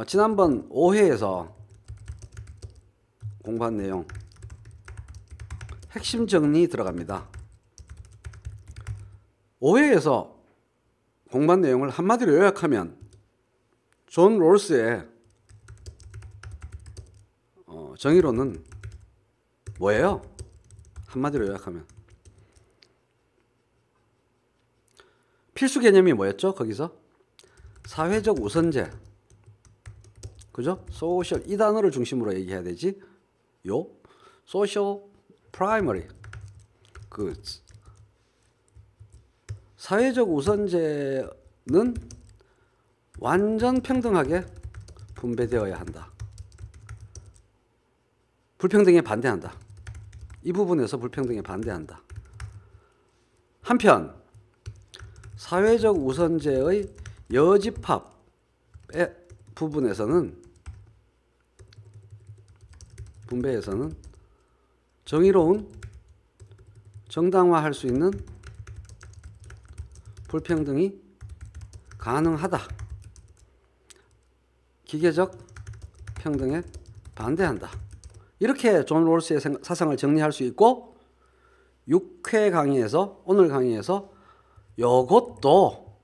지난번 5회에서 공부한 내용 핵심 정리 들어갑니다. 5회에서 공부한 내용을 한마디로 요약하면 존 롤스의 정의론은 뭐예요? 한마디로 요약하면 필수 개념이 뭐였죠? 거기서 사회적 우선제, 그죠? 소셜, 이 단어를 중심으로 얘기해야 되지. 요 소셜 프라이머리 goods, 사회적 우선제는 완전 평등하게 분배되어야 한다. 불평등에 반대한다. 이 부분에서 불평등에 반대한다. 한편 사회적 우선제의 여집합의 부분에서는, 분배에서는 정의로운 정당화할 수 있는 불평등이 가능하다. 기계적 평등에 반대한다. 이렇게 존 롤스의 사상을 정리할 수 있고, 6회 강의에서, 오늘 강의에서 요것도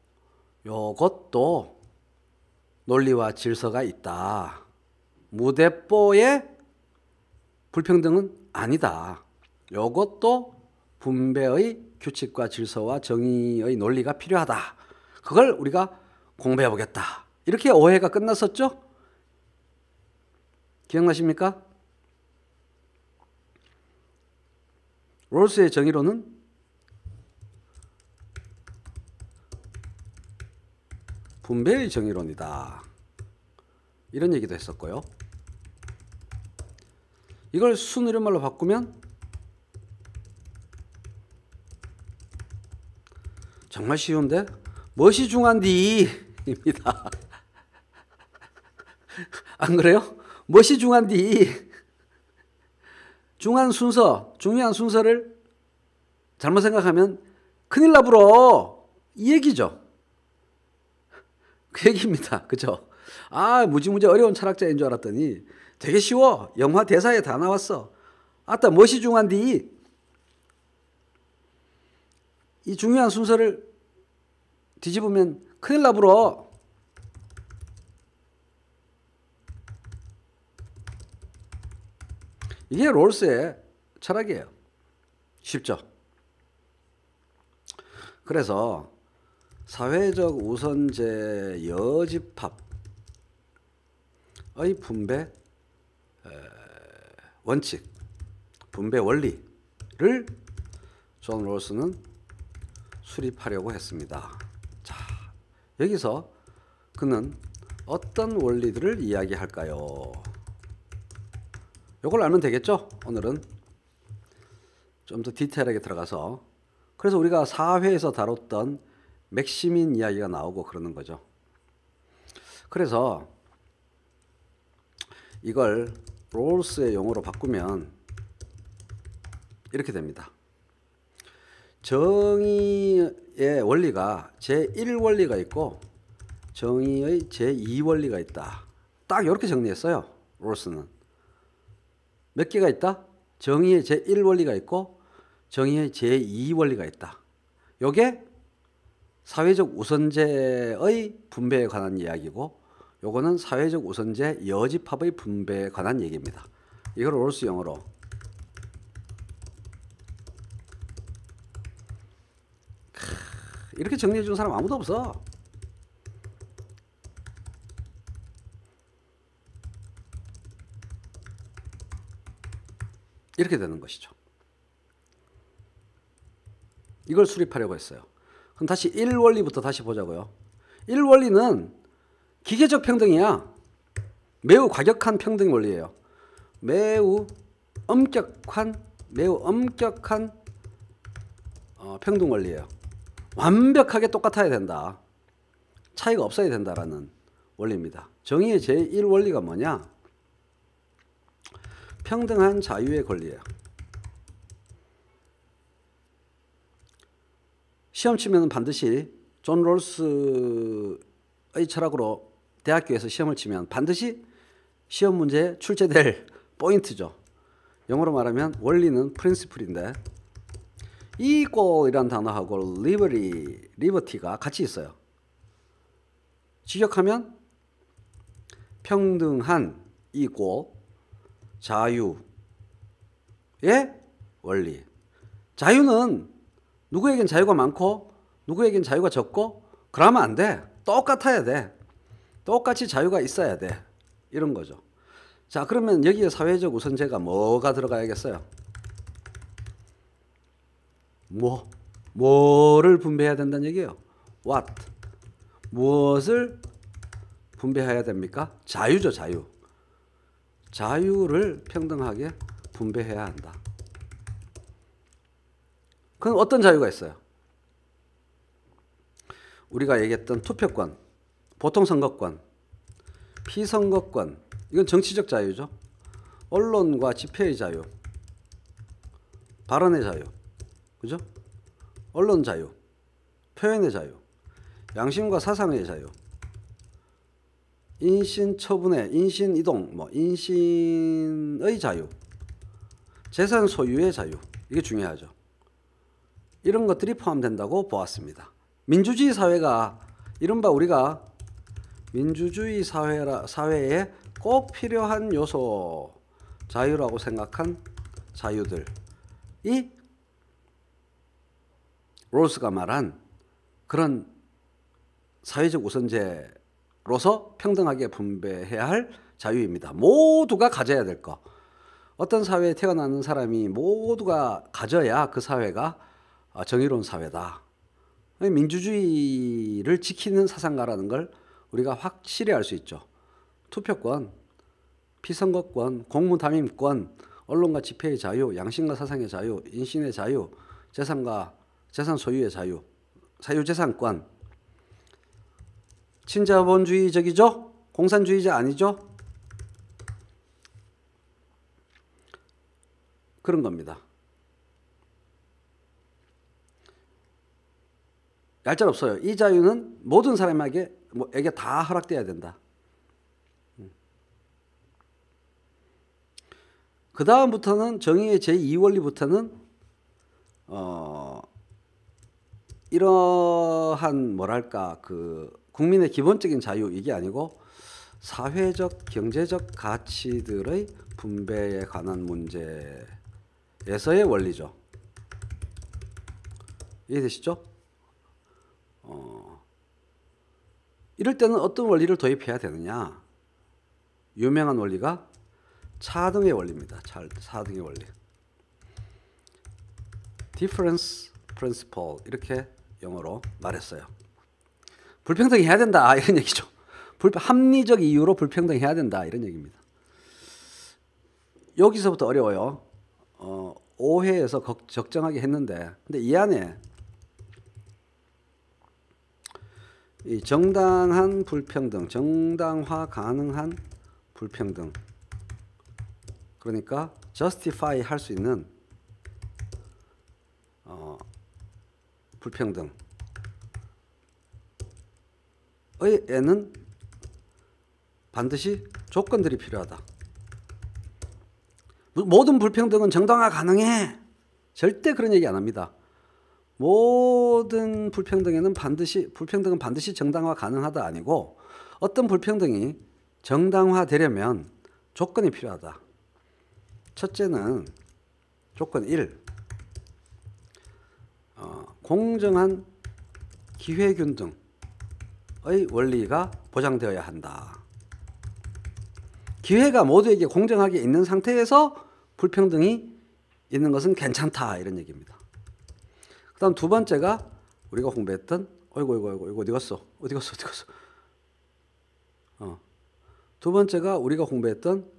논리와 질서가 있다. 무대뽀의 불평등은 아니다. 요것도 분배의 규칙과 질서와 정의의 논리가 필요하다. 그걸 우리가 공부해 보겠다. 이렇게 5회가 끝났었죠? 기억나십니까? 롤스의 정의론은 분배의 정의론이다. 이런 얘기도 했었고요. 이걸 순우리말로 바꾸면 정말 쉬운데 무엇이 중요한디 입니다. 안 그래요? 무엇이 중요한디, 중요한 순서를 잘못 생각하면 큰일 나불어, 이 얘기죠. 그 얘기입니다. 그죠? 무지무지 어려운 철학자인 줄 알았더니 되게 쉬워. 영화 대사에 다 나왔어. 아따, 무엇이 중요한디? 이 중요한 순서를 뒤집으면 큰일 나불어. 이게 롤스의 철학이에요. 쉽죠? 그래서 사회적 우선제 여집합의 분배 원칙, 분배 원리를 존 롤스는 수립하려고 했습니다. 자, 여기서 그는 어떤 원리들을 이야기할까요? 이걸 알면 되겠죠? 오늘은 좀 더 디테일하게 들어가서, 그래서 우리가 4회에서 다뤘던 맥시민 이야기가 나오고 그러는 거죠. 그래서 이걸 롤스의 용어로 바꾸면 이렇게 됩니다. 정의의 원리가 제1원리가 있고 정의의 제2원리가 있다. 딱 이렇게 정리했어요. 롤스는. 몇 개가 있다? 정의의 제1원리가 있고 정의의 제2원리가 있다. 요게 사회적 우선제의 분배에 관한 이야기고, 요거는 사회적 우선제 여집합의 분배에 관한 얘기입니다. 이걸 롤스 영어로 이렇게 정리해 주는 사람 아무도 없어. 이렇게 되는 것이죠. 이걸 수립하려고 했어요. 그럼 다시 1원리부터 다시 보자고요. 1원리는 기계적 평등이야. 매우 과격한 평등 원리예요. 매우 엄격한 평등 원리예요. 완벽하게 똑같아야 된다. 차이가 없어야 된다라는 원리입니다. 정의의 제1원리가 뭐냐? 평등한 자유의 권리예요. 시험 치면 반드시 존 롤스의 철학으로 대학교에서 시험을 치면 반드시 시험 문제에 출제될 포인트죠. 영어로 말하면 원리는 프린시플인데 equal이라는 단어하고 liberty가 같이 있어요. 직역하면 평등한 equal, 자유의 원리. 자유는 누구에겐 자유가 많고 누구에겐 자유가 적고 그러면 안 돼. 똑같아야 돼. 똑같이 자유가 있어야 돼. 이런 거죠. 자, 그러면 여기에 사회적 우선제가 뭐가 들어가야겠어요? 뭐를 분배해야 된다는 얘기예요? What? 무엇을 분배해야 됩니까? 자유죠, 자유. 자유를 평등하게 분배해야 한다. 그럼 어떤 자유가 있어요? 우리가 얘기했던 투표권, 보통선거권, 피선거권, 이건 정치적 자유죠. 언론과 집회의 자유, 발언의 자유, 그죠? 언론 자유, 표현의 자유, 양심과 사상의 자유, 인신 처분의, 인신 이동, 인신의 자유, 재산 소유의 자유, 이게 중요하죠. 이런 것들이 포함된다고 보았습니다. 민주주의 사회가 이른바 우리가 민주주의 사회에 꼭 필요한 요소, 자유라고 생각한 자유들이 롤스가 말한 그런 사회적 우선제로서 평등하게 분배해야 할 자유입니다. 모두가 가져야 될 거. 어떤 사회에 태어나는 사람이 모두가 가져야 그 사회가 정의로운 사회다. 민주주의를 지키는 사상가라는 걸 우리가 확실히 알 수 있죠. 투표권, 피선거권, 공무담임권, 언론과 집회의 자유, 양심과 사상의 자유, 인신의 자유, 재산 소유의 자유, 사유재산권. 친자본주의적이죠? 공산주의자 아니죠? 그런 겁니다. 얄짤없어요. 이 자유는 모든 사람에게 다 허락돼야 된다. 그 다음부터는 정의의 제2원리부터는 이러한 뭐랄까 그 국민의 기본적인 자유 이게 아니고 사회적 경제적 가치들의 분배에 관한 문제에서의 원리죠. 이해되시죠? 이럴 때는 어떤 원리를 도입해야 되느냐? 유명한 원리가 차등의 원리입니다. 차등의 원리. Difference Principle 이렇게 영어로 말했어요. 불평등해야 된다 이런 얘기죠. 합리적 이유로 불평등해야 된다 이런 얘기입니다. 여기서부터 어려워요. 5회에서 적정하게 했는데 근데 이 안에 이 정당한 불평등, 정당화 가능한 불평등, 그러니까 justify 할 수 있는 불평등에는 반드시 조건들이 필요하다. 모든 불평등은 정당화 가능해. 절대 그런 얘기 안 합니다. 모든 불평등은 반드시 정당화 가능하다 아니고 어떤 불평등이 정당화되려면 조건이 필요하다. 첫째는 조건 1. 공정한 기회균등의 원리가 보장되어야 한다. 기회가 모두에게 공정하게 있는 상태에서 불평등이 있는 것은 괜찮다 이런 얘기입니다. 그 다음 두 번째가 우리가 공부했던 어이구 어디 갔어? 두 번째가 우리가 공부했던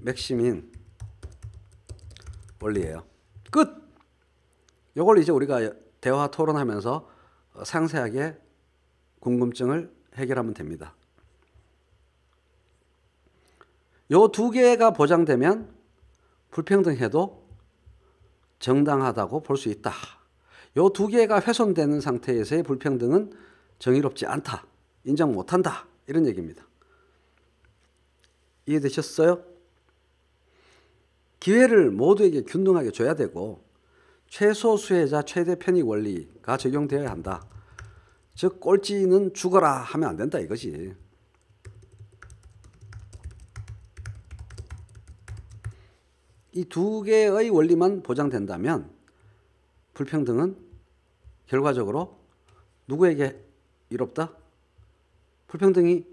맥시민 원리예요. 끝! 이걸 이제 우리가 대화 토론하면서 상세하게 궁금증을 해결하면 됩니다. 요 두 개가 보장되면 불평등해도 정당하다고 볼 수 있다. 요 두 개가 훼손되는 상태에서의 불평등은 정의롭지 않다. 인정 못한다. 이런 얘기입니다. 이해되셨어요? 기회를 모두에게 균등하게 줘야 되고 최소 수혜자 최대 편익 원리가 적용되어야 한다. 즉 꼴찌는 죽어라 하면 안 된다 이거지. 이 두 개의 원리만 보장된다면 불평등은 결과적으로 누구에게 이롭다? 불평등이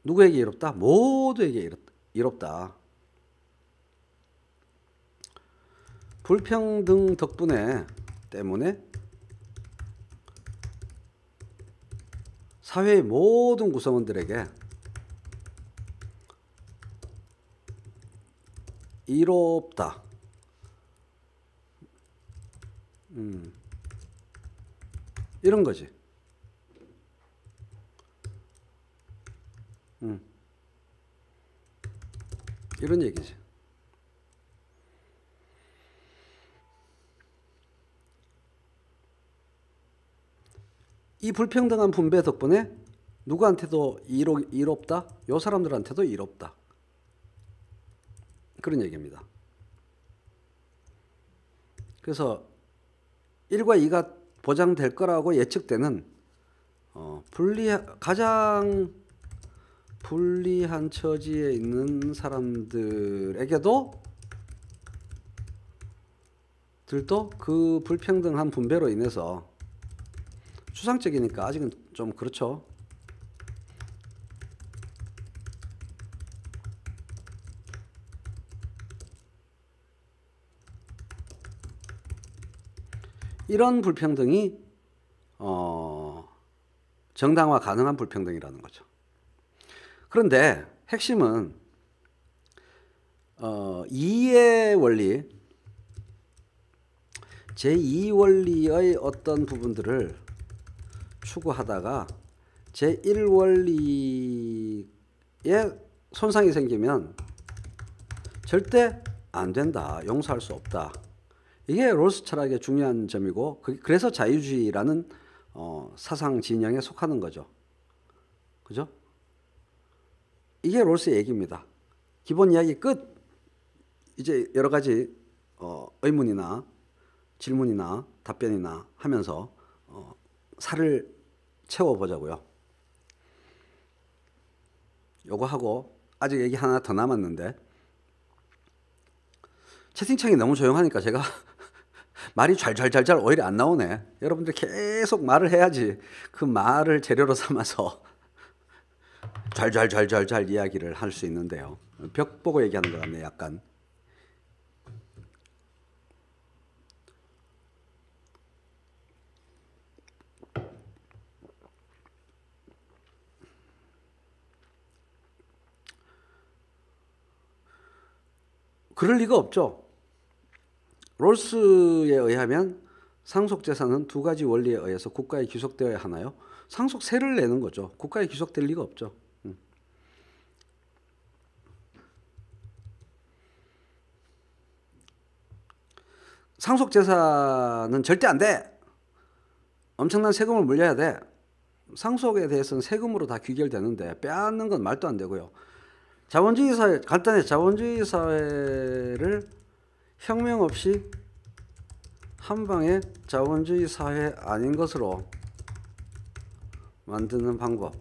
누구에게 이롭다? 모두에게 이롭다. 불평등 때문에 사회의 모든 구성원들에게 이롭다. 이런 거지. 이런 얘기지. 이 불평등한 분배 덕분에 누구한테도 이롭다? 요 사람들한테도 이롭다. 그런 얘기입니다. 그래서 1과 2가 보장될 거라고 예측되는 가장 불리한 처지에 있는 사람들에게도 그 불평등한 분배로 인해서 추상적이니까 아직은 좀 그렇죠. 이런 불평등이 정당화 가능한 불평등이라는 거죠. 그런데 핵심은 2의 원리, 제2 원리의 어떤 부분들을 추구하다가 제1 원리에 손상이 생기면 절대 안 된다. 용서할 수 없다. 이게 롤스 철학의 중요한 점이고 그래서 자유주의라는 사상 진영에 속하는 거죠. 그죠? 이게 롤스의 얘기입니다. 기본 이야기 끝. 이제 여러 가지 의문이나 질문이나 답변이나 하면서 살을 채워보자고요. 요거 하고 아직 얘기 하나 더 남았는데 채팅창이 너무 조용하니까 제가 말이 잘잘잘잘 오히려 안 나오네. 여러분들 계속 말을 해야지 그 말을 재료로 삼아서 잘잘잘잘잘 이야기를 할 수 있는데요. 벽 보고 얘기하는 것 같네 약간. 그럴 리가 없죠. 롤스에 의하면 상속재산은 두 가지 원리에 의해서 국가에 귀속되어야 하나요? 상속세를 내는 거죠. 국가에 귀속될 리가 없죠. 상속재산은 절대 안 돼. 엄청난 세금을 물려야 돼. 상속에 대해서는 세금으로 다 귀결되는데 빼앗는 건 말도 안 되고요. 자본주의 사회, 간단히 자본주의 사회를 혁명 없이 한 방에 자본주의 사회 아닌 것으로 만드는 방법.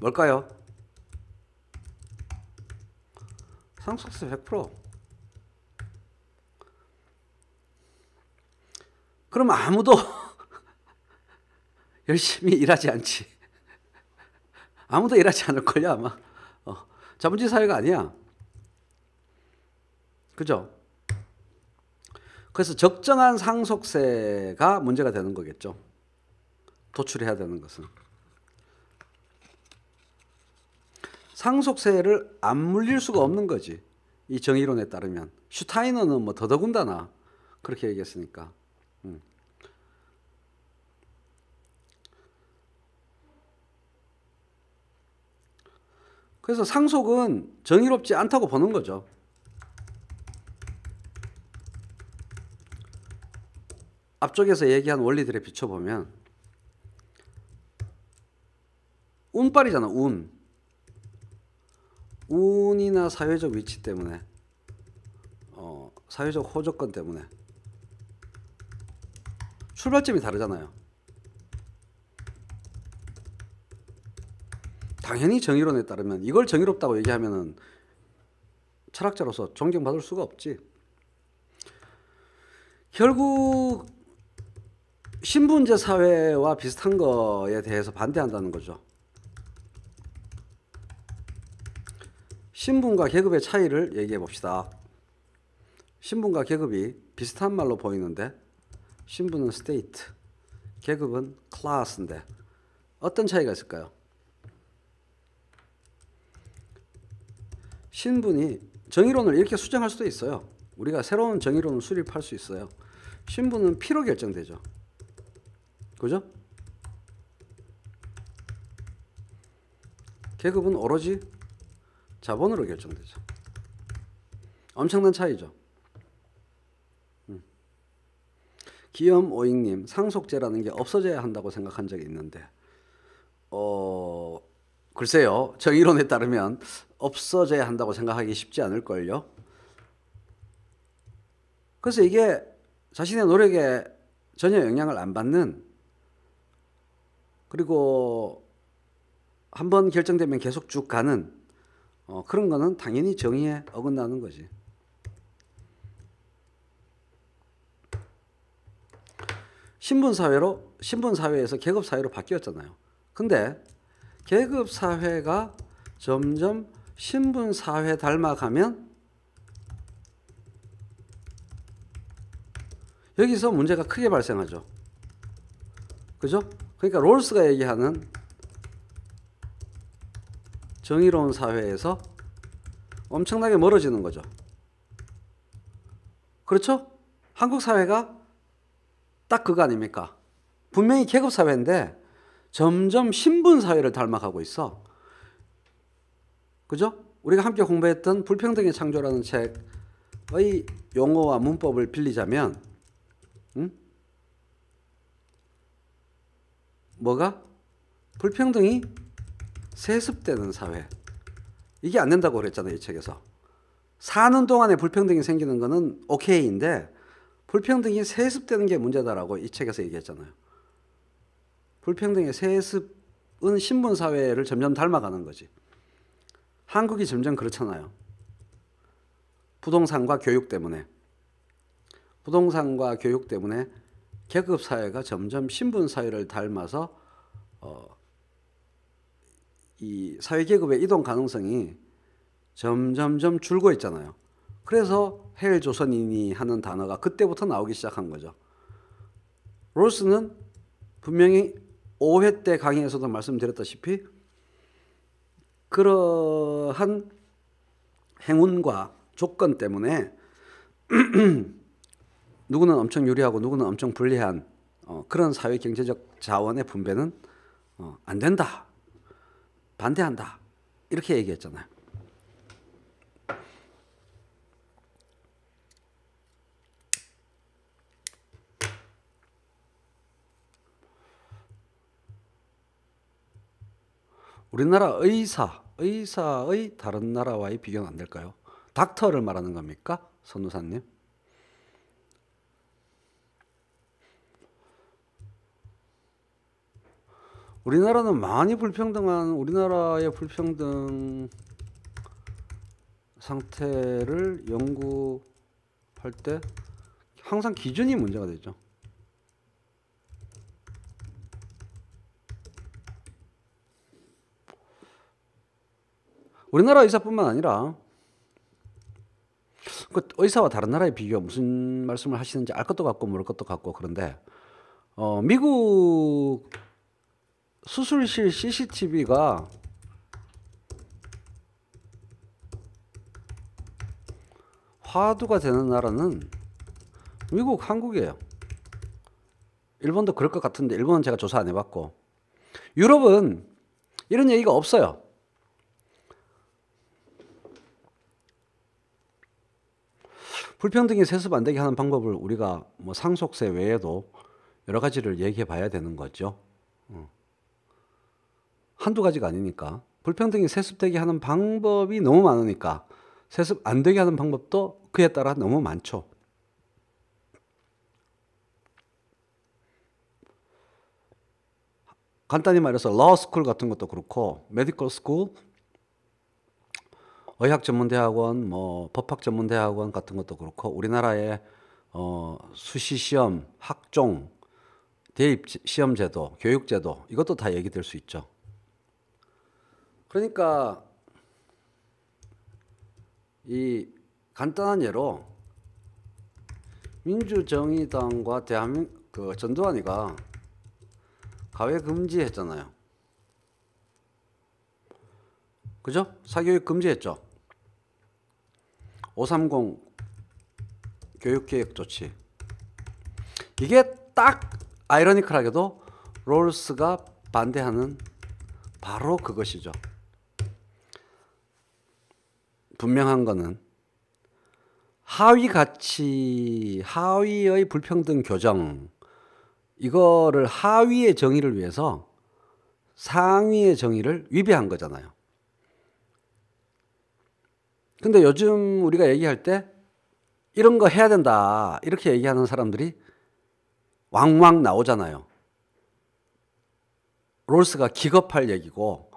뭘까요? 상속세 100%. 그럼 아무도 열심히 일하지 않지. 아무도 일하지 않을걸요 아마. 자본주의 사회가 아니야. 그죠? 그래서 적정한 상속세가 문제가 되는 거겠죠. 도출해야 되는 것은. 상속세를 안 물릴 수가 없는 거지. 이 정의론에 따르면. 슈타이너는 뭐 더더군다나 그렇게 얘기했으니까. 그래서 상속은 정의롭지 않다고 보는 거죠. 앞쪽에서 얘기한 원리들에 비춰보면 운빨이잖아. 운이나 사회적 위치 때문에 사회적 호조건 때문에 출발점이 다르잖아요. 당연히 정의론에 따르면 이걸 정의롭다고 얘기하면은 철학자로서 존경받을 수가 없지. 결국 신분제 사회와 비슷한 거에 대해서 반대한다는 거죠. 신분과 계급의 차이를 얘기해 봅시다. 신분과 계급이 비슷한 말로 보이는데 신분은 state, 계급은 class인데 어떤 차이가 있을까요? 신분이 정의론을 이렇게 수정할 수도 있어요. 우리가 새로운 정의론을 수립할 수 있어요. 신분은 피로 결정되죠. 그죠? 계급은 오로지 자본으로 결정되죠. 엄청난 차이죠. 기염오잉님, 상속제라는 게 없어져야 한다고 생각한 적이 있는데 글쎄요. 정의론에 따르면 없어져야 한다고 생각하기 쉽지 않을걸요. 그래서 이게 자신의 노력에 전혀 영향을 안 받는, 그리고 한번 결정되면 계속 쭉 가는 그런 거는 당연히 정의에 어긋나는 거지. 신분사회에서 계급사회로 바뀌었잖아요. 근데 계급사회가 점점 신분사회 닮아가면 여기서 문제가 크게 발생하죠. 그죠? 그러니까 롤스가 얘기하는 정의로운 사회에서 엄청나게 멀어지는 거죠. 그렇죠? 한국 사회가 딱 그거 아닙니까? 분명히 계급사회인데 점점 신분사회를 닮아가고 있어. 그죠? 우리가 함께 공부했던 불평등의 창조라는 책의 용어와 문법을 빌리자면 뭐가? 불평등이 세습되는 사회. 이게 안 된다고 그랬잖아요. 이 책에서. 사는 동안에 불평등이 생기는 거는 오케이인데 불평등이 세습되는 게 문제다라고 이 책에서 얘기했잖아요. 불평등의 세습은 신분사회를 점점 닮아가는 거지. 한국이 점점 그렇잖아요. 부동산과 교육 때문에 계급사회가 점점 신분사회를 닮아서 이 사회계급의 이동 가능성이 점점점 줄고 있잖아요. 그래서 헬조선인이 하는 단어가 그때부터 나오기 시작한 거죠. 롤스는 분명히 5회 때 강의에서도 말씀드렸다시피 그러한 행운과 조건 때문에 누구는 엄청 유리하고 누구는 엄청 불리한 그런 사회 경제적 자원의 분배는 안 된다. 반대한다. 이렇게 얘기했잖아요. 우리나라 의사의 다른 나라와의 비교는 안 될까요? 닥터를 말하는 겁니까? 선우사님? 우리나라는 많이 불평등한 우리나라의 불평등 상태를 연구할 때 항상 기준이 문제가 되죠. 우리나라 의사뿐만 아니라 그 의사와 다른 나라의 비교 무슨 말씀을 하시는지 알 것도 같고 모를 것도 같고 그런데 미국 수술실 CCTV가 화두가 되는 나라는 미국, 한국이에요. 일본도 그럴 것 같은데 일본은 제가 조사 안 해봤고 유럽은 이런 얘기가 없어요. 불평등이 세습 안 되게 하는 방법을 우리가 뭐 상속세 외에도 여러 가지를 얘기해 봐야 되는 거죠. 한두 가지가 아니니까. 불평등이 세습되게 하는 방법이 너무 많으니까 세습 안 되게 하는 방법도 그에 따라 너무 많죠. 간단히 말해서 러스쿨 같은 것도 그렇고 메디컬 스쿨, 의학전문대학원, 뭐 법학전문대학원 같은 것도 그렇고 우리나라의 수시시험, 학종, 대입시험제도, 교육제도 이것도 다 얘기될 수 있죠. 그러니까 이 간단한 예로 민주정의당과 대한민국 전두환이가 가외 금지했잖아요. 그죠? 사교육 금지했죠. 530 교육개혁 조치. 이게 딱 아이러니컬하게도 롤스가 반대하는 바로 그것이죠. 분명한 거는 하위 가치, 하위의 불평등 교정, 이거를 하위의 정의를 위해서 상위의 정의를 위배한 거잖아요. 근데 요즘 우리가 얘기할 때 이런 거 해야 된다 이렇게 얘기하는 사람들이 왕왕 나오잖아요. 롤스가 기겁할 얘기고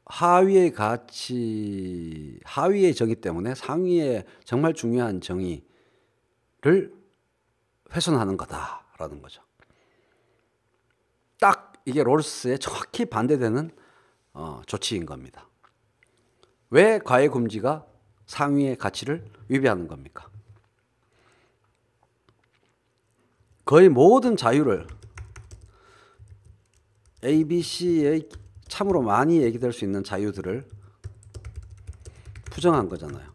하위의 가치, 하위의 정의 때문에 상위의 정말 중요한 정의를 훼손하는 거다라는 거죠. 딱 이게 롤스에 정확히 반대되는 조치인 겁니다. 왜 가해 금지가 상위의 가치를 위배하는 겁니까? 거의 모든 자유를 A, B, C의 참으로 많이 얘기될 수 있는 자유들을 부정한 거잖아요.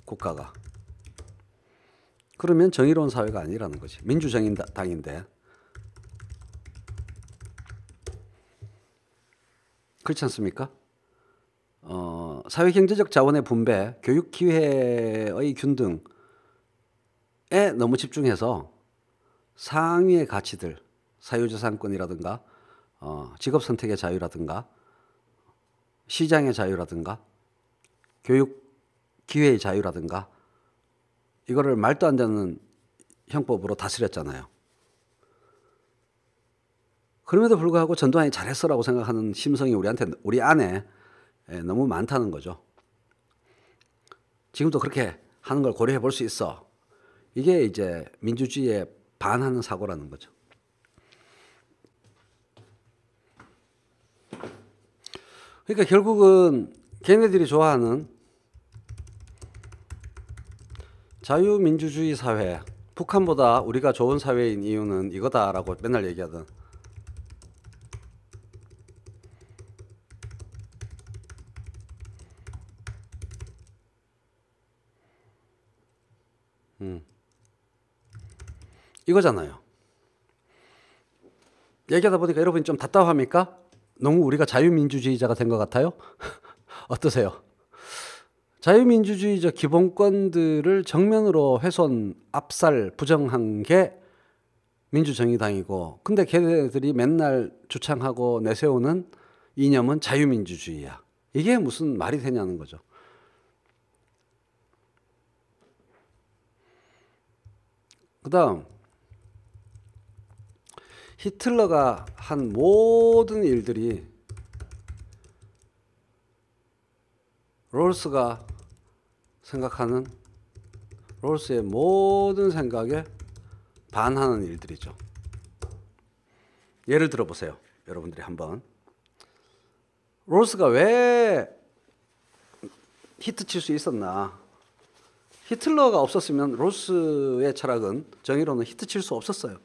국가가. 그러면 정의로운 사회가 아니라는 거지. 민주정의당인데. 그렇지 않습니까? 사회경제적 자원의 분배, 교육 기회의 균등에 너무 집중해서 상위의 가치들, 사유재산권이라든가 직업선택의 자유라든가 시장의 자유라든가 교육 기회의 자유라든가 이거를 말도 안 되는 형법으로 다스렸잖아요. 그럼에도 불구하고 전두환이 잘했어라고 생각하는 심성이 우리 안에 너무 많다는 거죠. 지금도 그렇게 하는 걸 고려해 볼 수 있어. 이게 이제 민주주의에 반하는 사고라는 거죠. 그러니까 결국은 걔네들이 좋아하는 자유민주주의 사회, 북한보다 우리가 좋은 사회인 이유는 이거다라고 맨날 얘기하던 이거잖아요. 얘기하다 보니까 여러분이 좀 답답합니까? 너무 우리가 자유민주주의자가 된 것 같아요? 어떠세요? 자유민주주의적 기본권들을 정면으로 훼손, 압살, 부정한 게 민주정의당이고 근데 걔네들이 맨날 주창하고 내세우는 이념은 자유민주주의야. 이게 무슨 말이 되냐는 거죠. 그 다음 히틀러가 한 모든 일들이 롤스가 생각하는 롤스의 모든 생각에 반하는 일들이죠. 예를 들어 보세요. 여러분들이 한번 롤스가 왜 히트 칠 수 있었나? 히틀러가 없었으면 롤스의 철학은 정의로는 히트 칠 수 없었어요.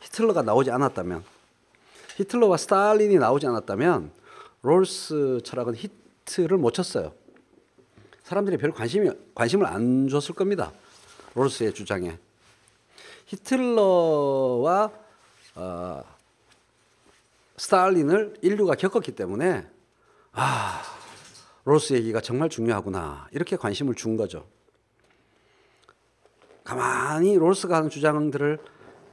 히틀러가 나오지 않았다면, 히틀러와 스탈린이 나오지 않았다면 롤스 철학은 히트를 못 쳤어요. 사람들이 별 관심을 안 줬을 겁니다. 롤스의 주장에. 히틀러와 스탈린을 인류가 겪었기 때문에 롤스 얘기가 정말 중요하구나 이렇게 관심을 준 거죠. 가만히 롤스가 하는 주장들을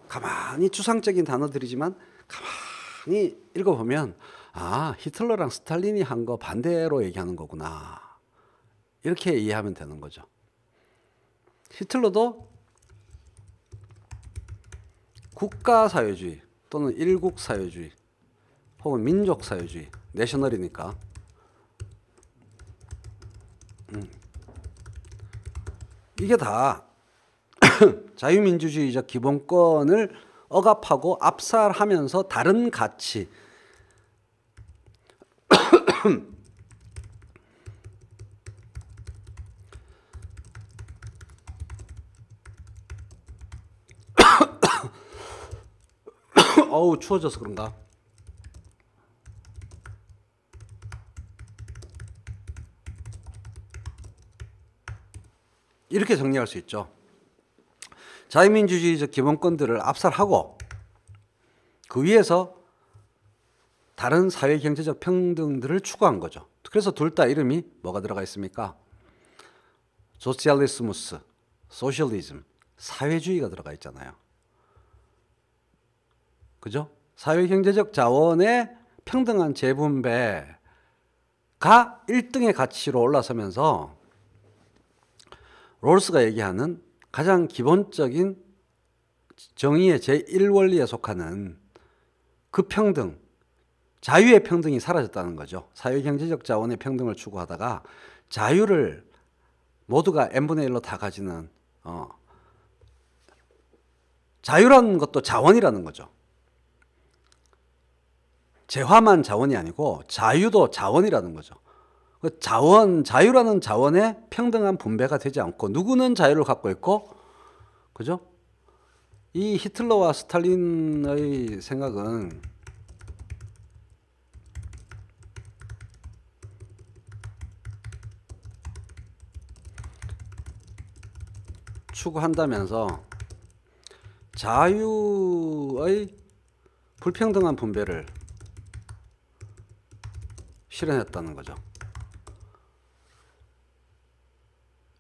가만히 추상적인 단어들이지만 가만히 읽어보면 아, 히틀러랑 스탈린이 한 거 반대로 얘기하는 거구나. 이렇게 이해하면 되는 거죠. 히틀러도 국가사회주의 또는 일국사회주의 혹은 민족사회주의, 내셔널이니까 이게 다 자유민주주의적 기본권을 억압하고 압살하면서 다른 가치 어우 추워져서 그런가? 이렇게 정리할 수 있죠. 자유민주주의적 기본권들을 압살하고 그 위에서 다른 사회 경제적 평등들을 추구한 거죠. 그래서 둘 다 이름이 뭐가 들어가 있습니까? 소시알리스무스, 소셜리즘, 사회주의가 들어가 있잖아요. 그죠? 사회 경제적 자원의 평등한 재분배가 1등의 가치로 올라서면서 롤스가 얘기하는 가장 기본적인 정의의 제1원리에 속하는 그 평등, 자유의 평등이 사라졌다는 거죠. 사회경제적 자원의 평등을 추구하다가 자유를 모두가 n분의 1로 다 가지는 자유라는 것도 자원이라는 거죠. 재화만 자원이 아니고 자유도 자원이라는 거죠. 자유라는 자원의 평등한 분배가 되지 않고 누구는 자유를 갖고 있고, 그죠? 이 히틀러와 스탈린의 생각은 추구한다면서 자유의 불평등한 분배를 실현했다는 거죠.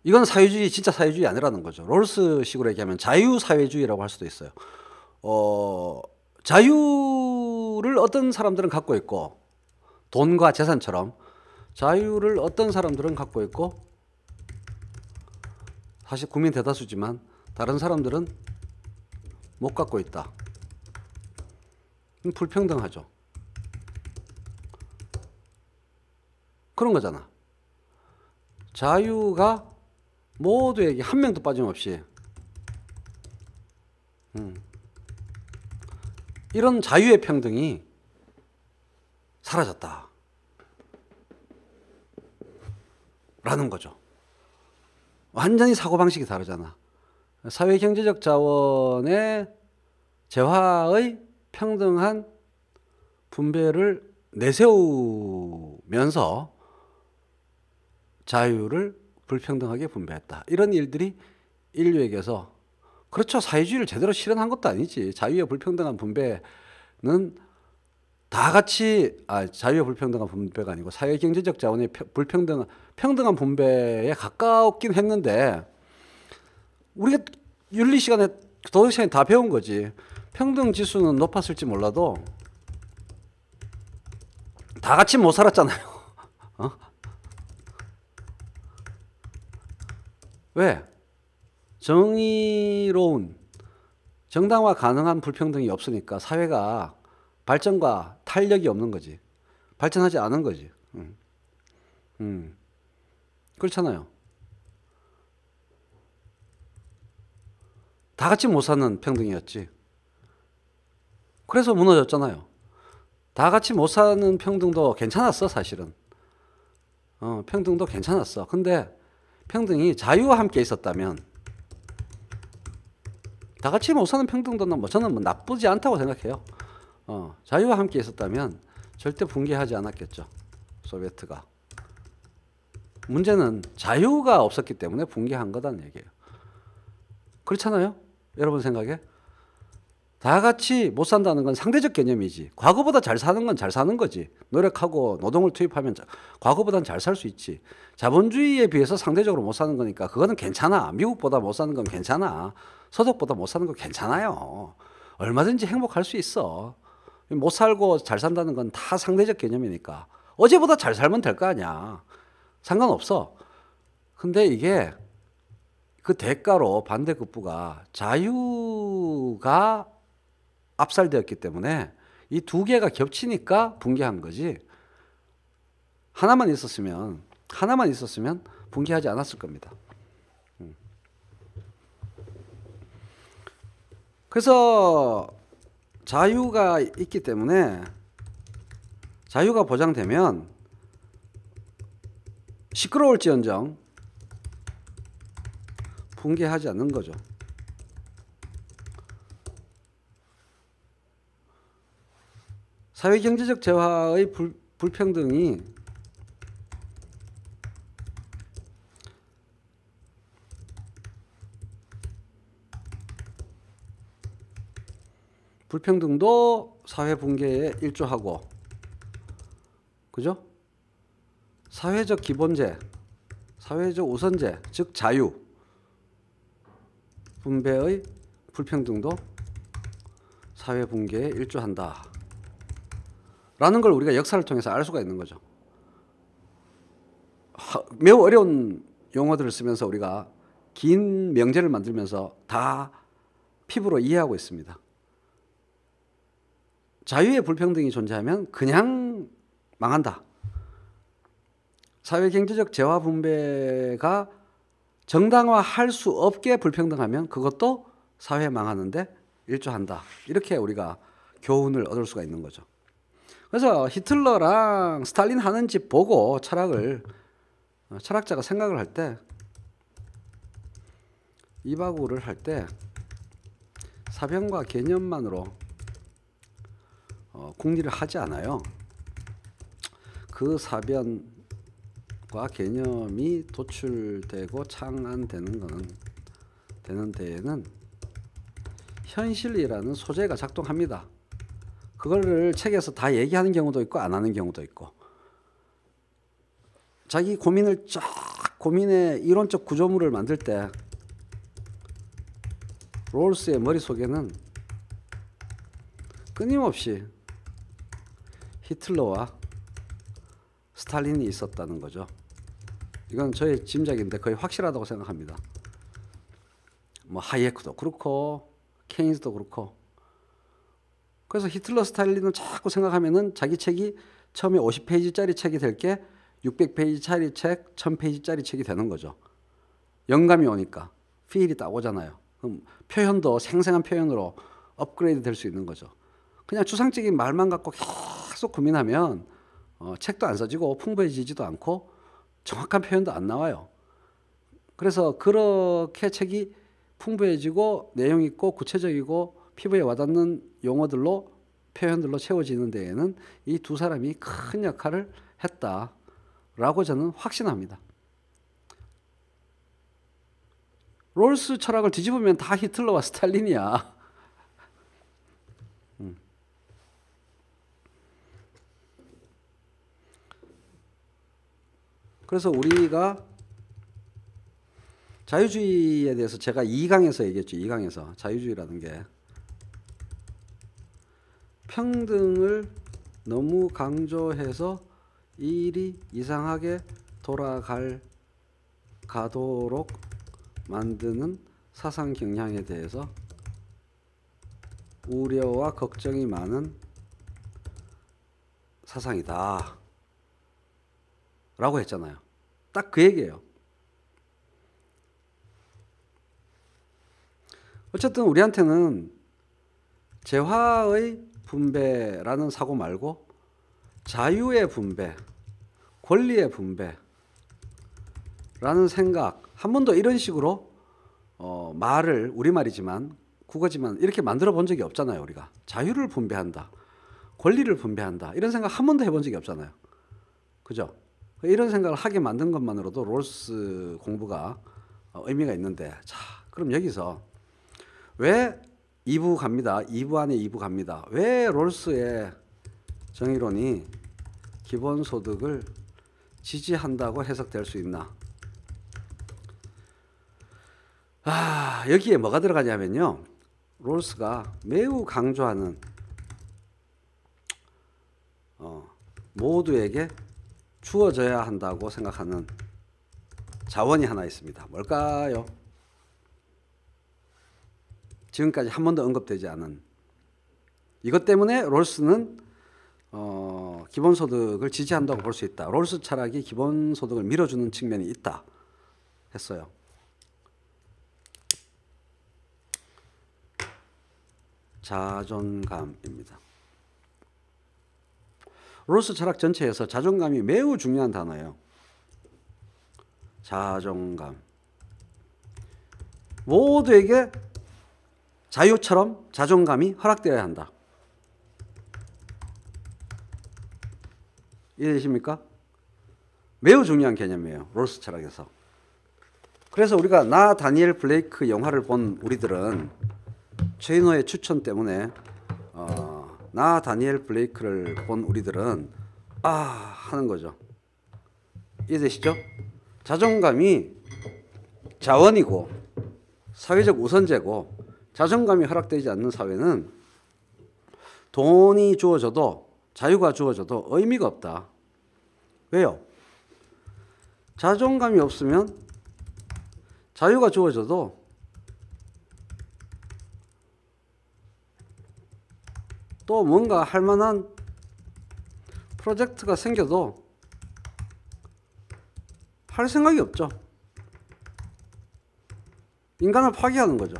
이건 사회주의, 진짜 사회주의 아니라는 거죠. 롤스식으로 얘기하면 자유사회주의라고 할 수도 있어요. 자유를 어떤 사람들은 갖고 있고, 돈과 재산처럼 자유를 어떤 사람들은 갖고 있고, 사실 국민 대다수지만 다른 사람들은 못 갖고 있다. 불평등하죠. 그런 거잖아. 자유가 모두에게 한 명도 빠짐없이 이런 자유의 평등이 사라졌다 라는 거죠. 완전히 사고방식이 다르잖아. 사회경제적 자원의 재화의 평등한 분배를 내세우면서 자유를 불평등하게 분배했다. 이런 일들이 인류에게서, 그렇죠, 사회주의를 제대로 실현한 것도 아니지. 자유의 불평등한 분배는 다 같이 자유의 불평등한 분배가 아니고 사회경제적 자원의 평등한 분배에 가까웠긴 했는데, 우리가 윤리 시간에 도덕 시간에 다 배운 거지. 평등 지수는 높았을지 몰라도 다 같이 못 살았잖아요. 왜? 정의로운, 정당화 가능한 불평등이 없으니까 사회가 발전과 탄력이 없는 거지. 발전하지 않은 거지. 그렇잖아요. 다 같이 못 사는 평등이었지. 그래서 무너졌잖아요. 다 같이 못 사는 평등도 괜찮았어, 사실은. 평등도 괜찮았어. 근데 평등이 자유와 함께 있었다면, 다 같이 못 사는 평등도 저는 나쁘지 않다고 생각해요. 자유와 함께 있었다면 절대 붕괴하지 않았겠죠, 소비에트가. 문제는 자유가 없었기 때문에 붕괴한 거다는 얘기예요. 그렇잖아요, 여러분 생각에? 다 같이 못 산다는 건 상대적 개념이지. 과거보다 잘 사는 건 잘 사는 거지. 노력하고 노동을 투입하면 과거보다는 잘 살 수 있지. 자본주의에 비해서 상대적으로 못 사는 거니까 그거는 괜찮아. 미국보다 못 사는 건 괜찮아. 서독보다 못 사는 건 괜찮아요. 얼마든지 행복할 수 있어. 못 살고 잘 산다는 건 다 상대적 개념이니까. 어제보다 잘 살면 될 거 아니야. 상관없어. 근데 이게 그 대가로 반대급부가 자유가 압살되었기 때문에 이 두 개가 겹치니까 붕괴한 거지. 하나만 있었으면 붕괴하지 않았을 겁니다. 그래서 자유가 있기 때문에 자유가 보장되면 시끄러울지언정 붕괴하지 않는 거죠. 사회경제적 재화의 불평등이 불평등도 사회 붕괴에 일조하고, 그죠? 사회적 기본제, 사회적 우선제, 즉 자유 분배의 불평등도 사회 붕괴에 일조한다 라는 걸 우리가 역사를 통해서 알 수가 있는 거죠. 매우 어려운 용어들을 쓰면서 우리가 긴 명제를 만들면서 다 피부로 이해하고 있습니다. 자유의 불평등이 존재하면 그냥 망한다. 사회경제적 재화분배가 정당화할 수 없게 불평등하면 그것도 사회 망하는데 일조한다. 이렇게 우리가 교훈을 얻을 수가 있는 거죠. 그래서 히틀러랑 스탈린 하는 집 보고 철학자가 생각을 할 때, 이바구를 할 때 사변과 개념만으로 궁리를 하지 않아요. 그 사변과 개념이 도출되고 창안되는 데에는 현실이라는 소재가 작동합니다. 그거를 책에서 다 얘기하는 경우도 있고 안 하는 경우도 있고, 자기 고민을 쫙 고민의 이론적 구조물을 만들 때 롤스의 머릿속에는 끊임없이 히틀러와 스탈린이 있었다는 거죠. 이건 저의 짐작인데 거의 확실하다고 생각합니다. 뭐 하이에크도 그렇고 케인스도 그렇고. 그래서 히틀러 스탈린을 자꾸 생각하면은 자기 책이 처음에 50페이지짜리 책이 될 게 600페이지짜리 책, 1000페이지짜리 책이 되는 거죠. 영감이 오니까 필이 딱 오잖아요. 그럼 표현도 생생한 표현으로 업그레이드 될 수 있는 거죠. 그냥 추상적인 말만 갖고 계속 고민하면 책도 안 써지고 풍부해지지도 않고 정확한 표현도 안 나와요. 그래서 그렇게 책이 풍부해지고 내용 있고 구체적이고 피부에 와닿는 용어들로 표현들로 채워지는 데에는 이 두 사람이 큰 역할을 했다라고 저는 확신합니다. 롤스 철학을 뒤집으면 다 히틀러와 스탈린이야. 그래서 우리가 자유주의에 대해서 제가 2강에서 얘기했죠. 2강에서 자유주의라는 게 평등을 너무 강조해서 일이 이상하게 가도록 만드는 사상 경향에 대해서 우려와 걱정이 많은 사상이다 라고 했잖아요. 딱 그 얘기예요. 어쨌든 우리한테는 재화의 분배라는 사고 말고 자유의 분배, 권리의 분배라는 생각, 한 번도 이런 식으로 말을, 우리말이지만 국어지만 이렇게 만들어 본 적이 없잖아요. 우리가 자유를 분배한다, 권리를 분배한다 이런 생각 한 번도 해본 적이 없잖아요. 그죠? 이런 생각을 하게 만든 것만으로도 롤스 공부가 의미가 있는데, 자, 그럼 여기서 왜 2부 갑니다. 2부 안에 2부 갑니다. 왜 롤스의 정의론이 기본소득을 지지한다고 해석될 수 있나? 여기에 뭐가 들어가냐면요. 롤스가 매우 강조하는 모두에게 주어져야 한다고 생각하는 자원이 하나 있습니다. 뭘까요? 지금까지 한 번도 언급되지 않은 이것 때문에 롤스는 기본소득을 지지한다고 볼 수 있다. 롤스 철학이 기본소득을 밀어주는 측면이 있다 했어요. 자존감입니다. 롤스 철학 전체에서 자존감이 매우 중요한 단어예요. 자존감. 모두에게 자유처럼 자존감이 허락되어야 한다. 이해되십니까? 매우 중요한 개념이에요. 롤스 철학에서. 그래서 우리가 나 다니엘 블레이크 영화를 본 우리들은 최인호의 추천 때문에 나 다니엘 블레이크를 본 우리들은 하는 거죠. 이해되시죠? 자존감이 자원이고 사회적 우선제고 자존감이 허락되지 않는 사회는 돈이 주어져도 자유가 주어져도 의미가 없다. 왜요? 자존감이 없으면 자유가 주어져도 또 뭔가 할 만한 프로젝트가 생겨도 할 생각이 없죠. 인간을 파괴하는 거죠.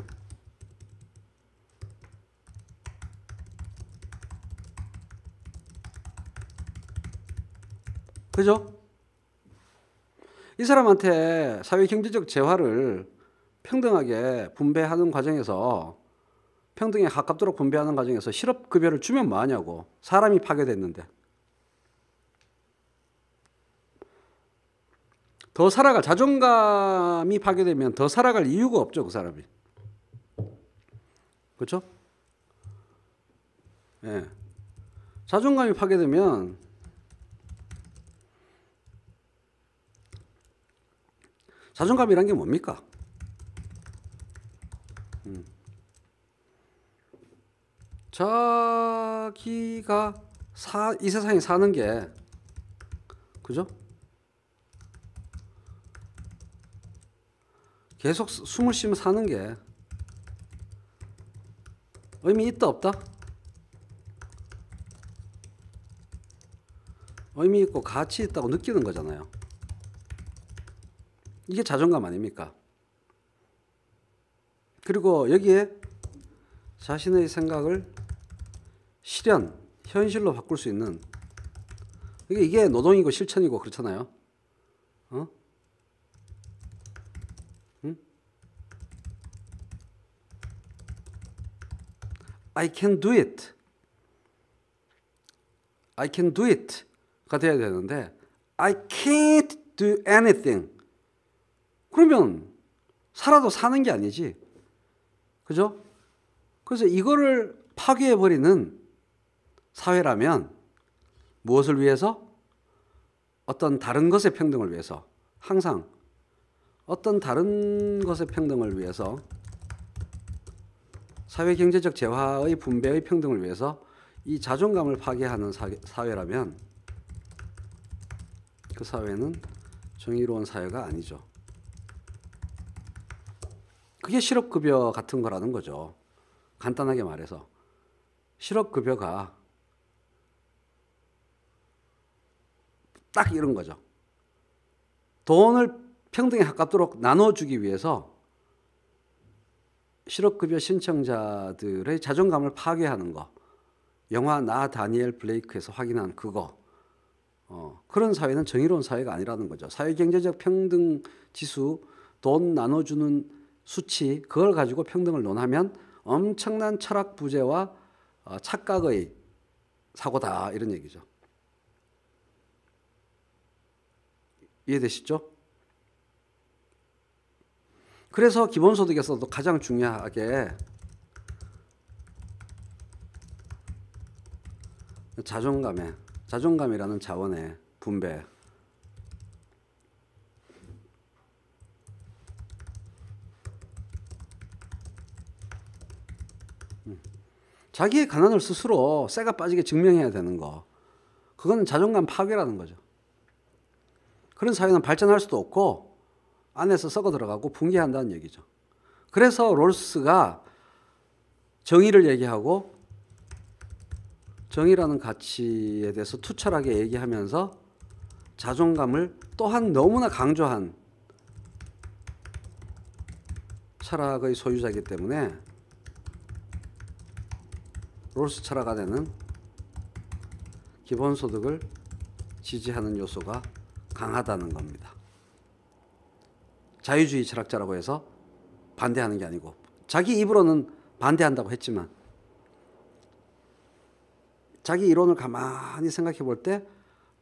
그죠? 이 사람한테 사회 경제적 재화를 평등하게 분배하는 과정에서 평등에 가깝도록 분배하는 과정에서 실업급여를 주면 뭐하냐고. 사람이 파괴됐는데. 더 살아갈 자존감이 파괴되면 더 살아갈 이유가 없죠. 그 사람이. 그렇죠? 예. 자존감이 파괴되면 자존감이란 게 뭡니까? 자기가 이 세상에 사는 게 그죠? 계속 숨을 쉬며 사는 게 의미 있다 없다? 의미 있고 가치 있다고 느끼는 거잖아요. 이게 자존감 아닙니까? 그리고 여기에 자신의 생각을 실현, 현실로 바꿀 수 있는 이게 노동이고 실천이고 그렇잖아요. I can do it. I can do it가 돼야 되는데 I can't do anything. 그러면 살아도 사는 게 아니지. 그죠? 그래서 이거를 파괴해버리는 사회라면 무엇을 위해서? 어떤 다른 것의 평등을 위해서. 항상 어떤 다른 것의 평등을 위해서 사회경제적 재화의 분배의 평등을 위해서 이 자존감을 파괴하는 사회라면 그 사회는 정의로운 사회가 아니죠. 그게 실업급여 같은 거라는 거죠. 간단하게 말해서 실업급여가 딱 이런 거죠. 돈을 평등에 가깝도록 나눠주기 위해서 실업급여 신청자들의 자존감을 파괴하는 거. 영화 나 다니엘 블레이크에서 확인한 그거. 그런 사회는 정의로운 사회가 아니라는 거죠. 사회경제적 평등 지수, 돈 나눠주는 수치, 그걸 가지고 평등을 논하면 엄청난 철학 부재와 착각의 사고다 이런 얘기죠. 이해되시죠? 그래서 기본소득에서도 가장 중요하게 자존감이라는 자원의 분배. 자기의 가난을 스스로 쇠가 빠지게 증명해야 되는 거. 그건 자존감 파괴라는 거죠. 그런 사회는 발전할 수도 없고 안에서 썩어 들어가고 붕괴한다는 얘기죠. 그래서 롤스가 정의를 얘기하고 정의라는 가치에 대해서 투철하게 얘기하면서 자존감을 또한 너무나 강조한 철학의 소유자이기 때문에 롤스 철학 안에는 기본소득을 지지하는 요소가 강하다는 겁니다. 자유주의 철학자라고 해서 반대하는 게 아니고 자기 입으로는 반대한다고 했지만 자기 이론을 가만히 생각해 볼 때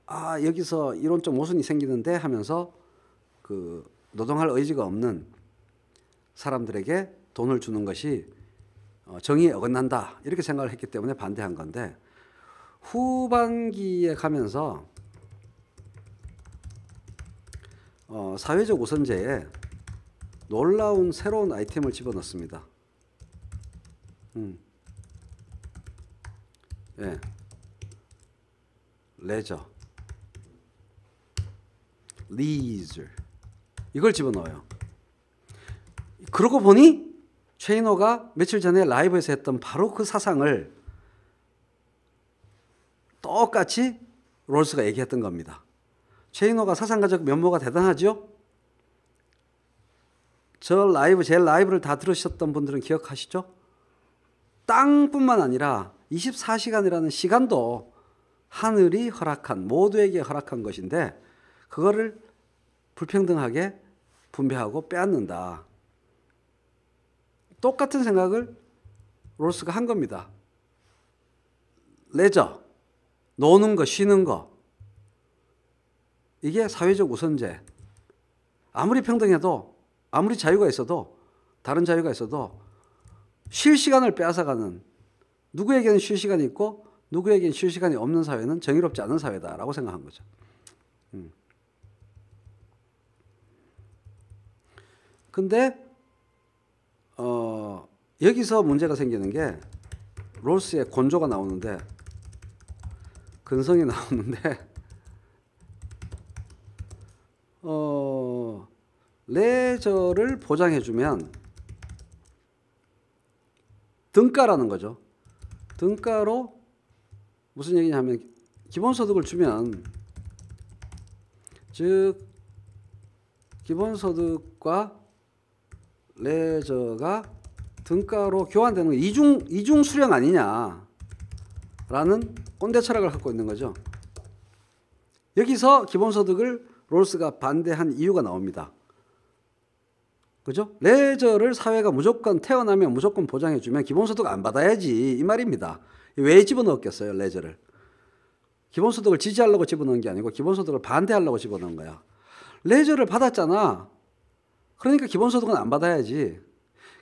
아, 여기서 이론적 모순이 생기는데 하면서 그 노동할 의지가 없는 사람들에게 돈을 주는 것이 정의에 어긋난다 이렇게 생각을 했기 때문에 반대한 건데 후반기에 가면서 사회적 우선제에 놀라운 새로운 아이템을 집어넣습니다. 예. 레저, 리저 이걸 집어넣어요. 그러고 보니 최인호가 며칠 전에 라이브에서 했던 바로 그 사상을 똑같이 롤스가 얘기했던 겁니다. 최인호가 사상가적 면모가 대단하죠? 제 라이브를 다 들으셨던 분들은 기억하시죠? 땅뿐만 아니라 24시간이라는 시간도 하늘이 허락한, 모두에게 허락한 것인데 그거를 불평등하게 분배하고 빼앗는다. 똑같은 생각을 롤스가 한 겁니다. 레저, 노는 거, 쉬는 거. 이게 사회적 우선제. 아무리 평등해도, 아무리 자유가 있어도, 다른 자유가 있어도 쉴 시간을 빼앗아가는, 누구에게는 쉴 시간이 있고 누구에게는 쉴 시간이 없는 사회는 정의롭지 않은 사회다라고 생각한 거죠. 근데 여기서 문제가 생기는 게 롤스의 곤조가 나오는데 근성이 나오는데 레저를 보장해주면 등가라는 거죠. 등가로 무슨 얘기냐면 기본소득을 주면 즉 기본소득과 레저가 등가로 교환되는 거 이중 수령 아니냐라는 꼰대 철학을 갖고 있는 거죠. 여기서 기본소득을 롤스가 반대한 이유가 나옵니다. 그죠? 레저를 사회가 무조건 태어나면 무조건 보장해주면 기본소득 안 받아야지 이 말입니다. 왜 집어넣었겠어요 레저를? 기본소득을 지지하려고 집어넣은 게 아니고 기본소득을 반대하려고 집어넣은 거야. 레저를 받았잖아. 그러니까 기본소득은 안 받아야지.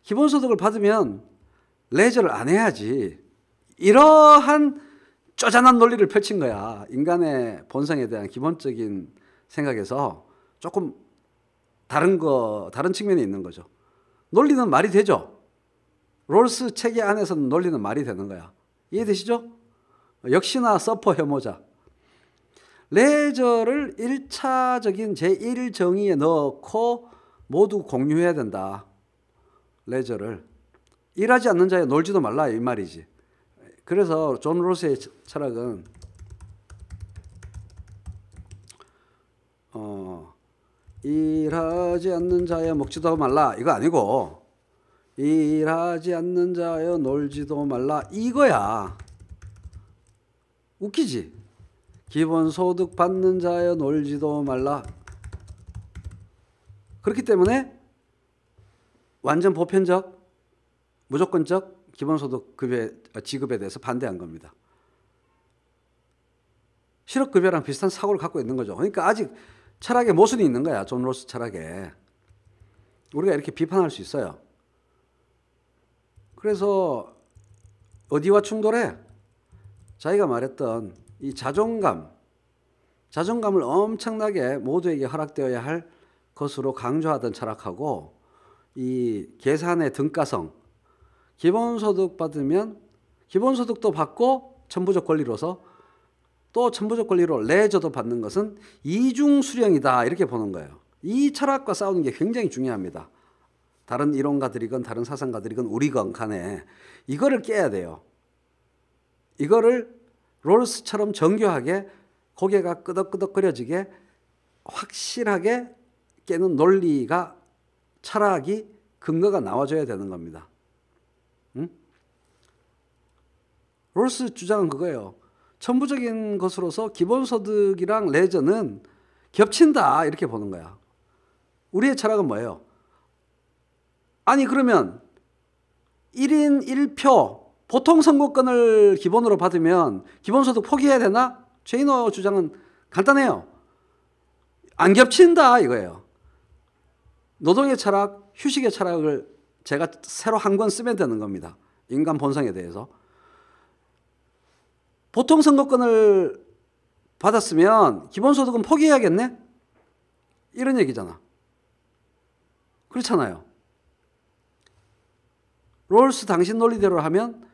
기본소득을 받으면 레저를 안 해야지. 이러한 쪼잔한 논리를 펼친 거야. 인간의 본성에 대한 기본적인 생각에서 조금 다른 측면이 있는 거죠. 논리는 말이 되죠. 롤스 체계 안에서는 논리는 말이 되는 거야. 이해되시죠? 역시나 서퍼 혐오자. 레저를 1차적인 제1정의에 넣고 모두 공유해야 된다. 레저를. 일하지 않는 자에 놀지도 말라 이 말이지. 그래서 존 롤스의 철학은 일하지 않는 자여 먹지도 말라 이거 아니고 일하지 않는 자여 놀지도 말라 이거야. 웃기지? 기본소득 받는 자여 놀지도 말라. 그렇기 때문에 완전 보편적 무조건적 기본소득 지급에 대해서 반대한 겁니다. 실업급여랑 비슷한 사고를 갖고 있는 거죠. 그러니까 아직 철학에 모순이 있는 거야. 존 롤스 철학에. 우리가 이렇게 비판할 수 있어요. 그래서 어디와 충돌해? 자기가 말했던 이 자존감을 엄청나게 모두에게 허락되어야 할 것으로 강조하던 철학하고 이 계산의 등가성, 기본소득 받으면 기본소득도 받고 천부적 권리로서 또 천부적 권리로 레저도 받는 것은 이중 수령이다 이렇게 보는 거예요. 이 철학과 싸우는 게 굉장히 중요합니다. 다른 이론가들이건 다른 사상가들이건 우리건 간에 이거를 깨야 돼요. 이거를 롤스처럼 정교하게 고개가 끄덕끄덕거려지게 확실하게 깨는 논리가 철학이 근거가 나와줘야 되는 겁니다. 응? 롤스 주장은 그거예요. 천부적인 것으로서 기본소득이랑 레저는 겹친다 이렇게 보는 거야. 우리의 철학은 뭐예요? 아니 그러면 1인 1표 보통 선거권을 기본으로 받으면 기본소득 포기해야 되나? 최인호 주장은 간단해요. 안 겹친다 이거예요. 노동의 철학, 휴식의 철학을 제가 새로 한 권 쓰면 되는 겁니다. 인간 본성에 대해서. 보통 선거권을 받았으면 기본소득은 포기해야겠네? 이런 얘기잖아. 그렇잖아요. 롤스 당신 논리대로 하면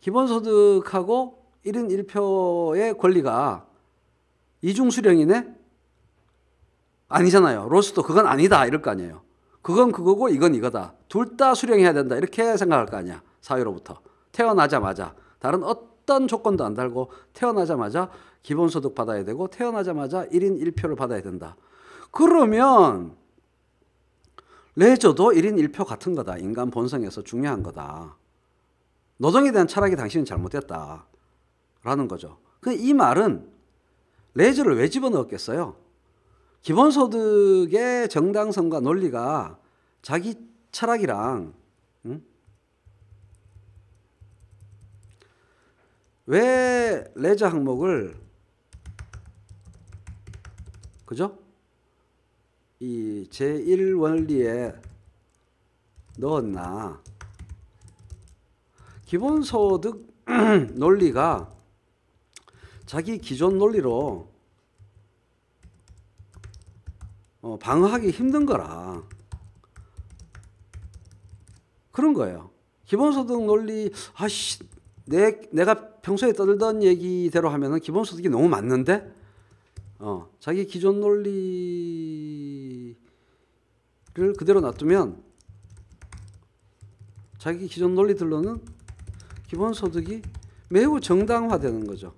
기본소득하고 1인 1표의 권리가 이중수령이네? 아니잖아요. 롤스도 그건 아니다 이럴 거 아니에요. 그건 그거고 이건 이거다. 둘 다 수령해야 된다 이렇게 생각할 거 아니야. 사회로부터. 태어나자마자 다른 어떤 조건도 안 달고 태어나자마자 기본소득 받아야 되고 태어나자마자 1인 1표를 받아야 된다. 그러면 레저도 1인 1표 같은 거다. 인간 본성에서 중요한 거다. 노동에 대한 철학이 당신은 잘못됐다 라는 거죠. 이 말은 레저를 왜 집어넣었겠어요? 기본소득의 정당성과 논리가 자기 철학이랑 왜 레저 항목을 그죠? 이 제1원리에 넣었나? 기본소득 논리가 자기 기존 논리로 방어하기 힘든 거라 그런 거예요. 기본소득 논리 내가 평소에 떠들던 얘기대로 하면은 기본소득이 너무 맞는데 자기 기존 논리를 그대로 놔두면 자기 기존 논리들로는 기본소득이 매우 정당화되는 거죠.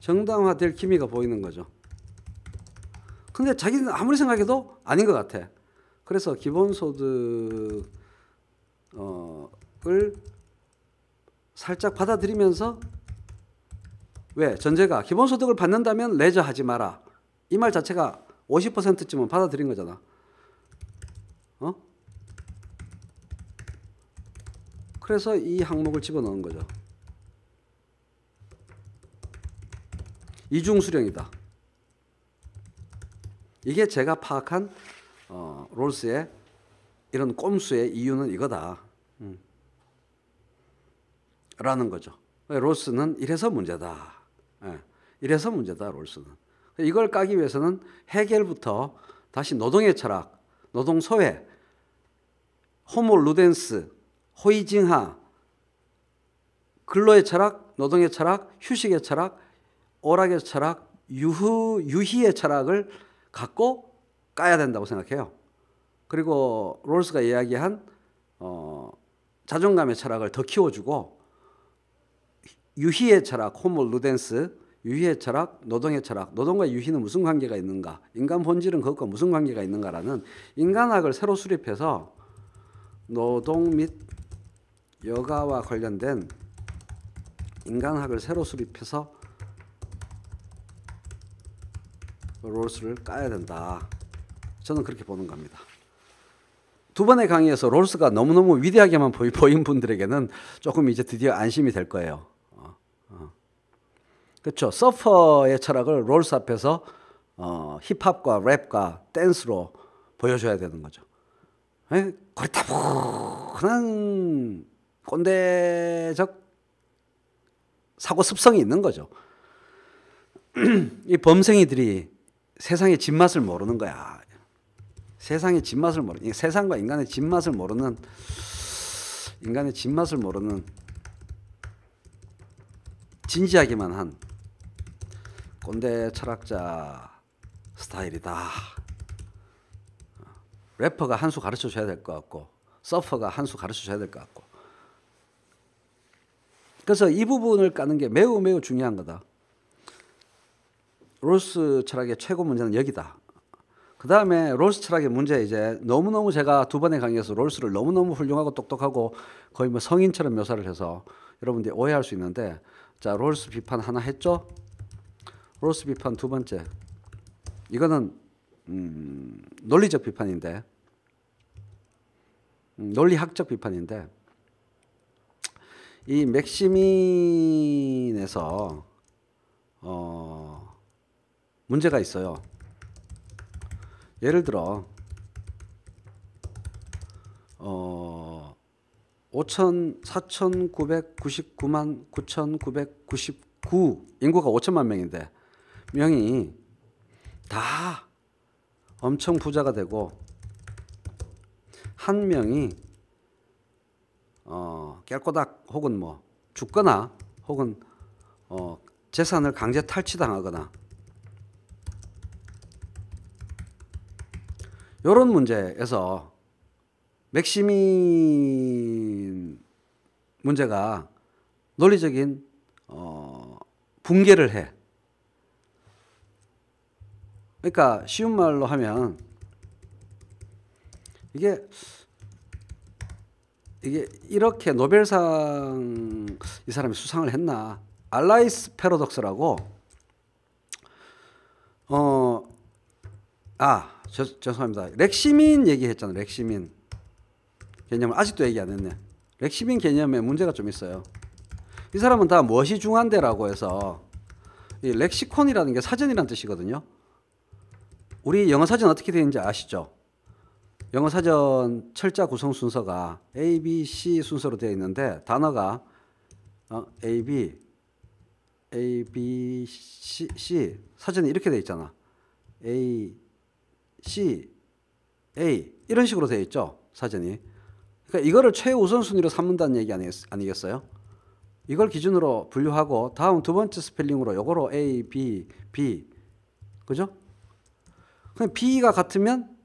정당화될 기미가 보이는 거죠. 근데 자기는 아무리 생각해도 아닌 것 같아. 그래서 기본소득을 살짝 받아들이면서 왜? 전제가 기본소득을 받는다면 레저 하지 마라. 이 말 자체가 50%쯤은 받아들인 거잖아. 그래서 이 항목을 집어넣은 거죠. 이중수령이다. 이게 제가 파악한 롤스의 이런 꼼수의 이유는 이거다. 라는 거죠. 롤스는 이래서 문제다. 이래서 문제다 롤스는. 이걸 까기 위해서는 해겔부터 다시 노동의 철학, 노동소외, 호모 루덴스, 호이징하, 근로의 철학, 노동의 철학, 휴식의 철학, 오락의 철학, 유희의 철학을 갖고 까야 된다고 생각해요. 그리고 롤스가 이야기한 자존감의 철학을 더 키워주고 유희의 철학, 호모 루덴스, 유희의 철학, 노동의 철학, 노동과 유희는 무슨 관계가 있는가, 인간 본질은 그것과 무슨 관계가 있는가라는 인간학을 새로 수립해서 노동 및 여가와 관련된 인간학을 새로 수립해서 롤스를 까야 된다. 저는 그렇게 보는 겁니다. 두 번의 강의에서 롤스가 너무너무 위대하게만 보인 분들에게는 조금 이제 드디어 안심이 될 거예요. 그렇죠. 서퍼의 철학을 롤스 앞에서 힙합과 랩과 댄스로 보여줘야 되는 거죠. 고리타분한 꼰대적 사고 습성이 있는 거죠. 이 범생이들이 세상의 진맛을 모르는 거야. 세상의 진맛을 모르는, 세상과 인간의 진맛을 모르는 진지하기만 한 꼰대 철학자 스타일이다. 래퍼가 한 수 가르쳐 줘야 될 것 같고 서퍼가 한 수 가르쳐 줘야 될 것 같고. 그래서 이 부분을 까는 게 매우 매우 중요한 거다. 롤스 철학의 최고 문제는 여기다. 그 다음에 롤스 철학의 문제, 이제 너무너무 제가 두 번의 강의에서 롤스를 너무너무 훌륭하고 똑똑하고 거의 뭐 성인처럼 묘사를 해서 여러분들이 오해할 수 있는데, 자, 롤스 비판 하나 했죠? 롤스 비판 두 번째, 이거는 논리적 비판인데, 논리학적 비판인데, 이 맥시민에서 문제가 있어요. 예를 들어 4,999만 9,999 인구가 5천만 명인데 명이 다 엄청 부자가 되고 한 명이 깰꼬닥 혹은 뭐 죽거나 혹은 재산을 강제 탈취당하거나 이런 문제에서 맥시민 문제가 논리적인 붕괴를 해. 그러니까 쉬운 말로 하면 이게 이렇게 노벨상 이 사람이 수상을 했나? 알라이스 패러독스라고 죄송합니다. 렉시민 얘기했잖아요. 렉시민 개념을 아직도 얘기 안 했네. 렉시민 개념에 문제가 좀 있어요. 이 사람은 다 무엇이 중한데라고 해서, 이 렉시콘이라는 게 사전이라는 뜻이거든요. 우리 영어 사전 어떻게 되는지 아시죠? 영어 사전 철자 구성 순서가 A, B, C 순서로 되어 있는데 단어가 A, B, C 사전이 이렇게 되어 있잖아. A, C, A 이런 식으로 되어 있죠. 사전이. 그러니까 이거를 최우선순위로 삼는다는 얘기 아니겠어요? 이걸 기준으로 분류하고 다음 두 번째 스펠링으로 요거로 A, B, B 그죠? 그냥 B가 같으면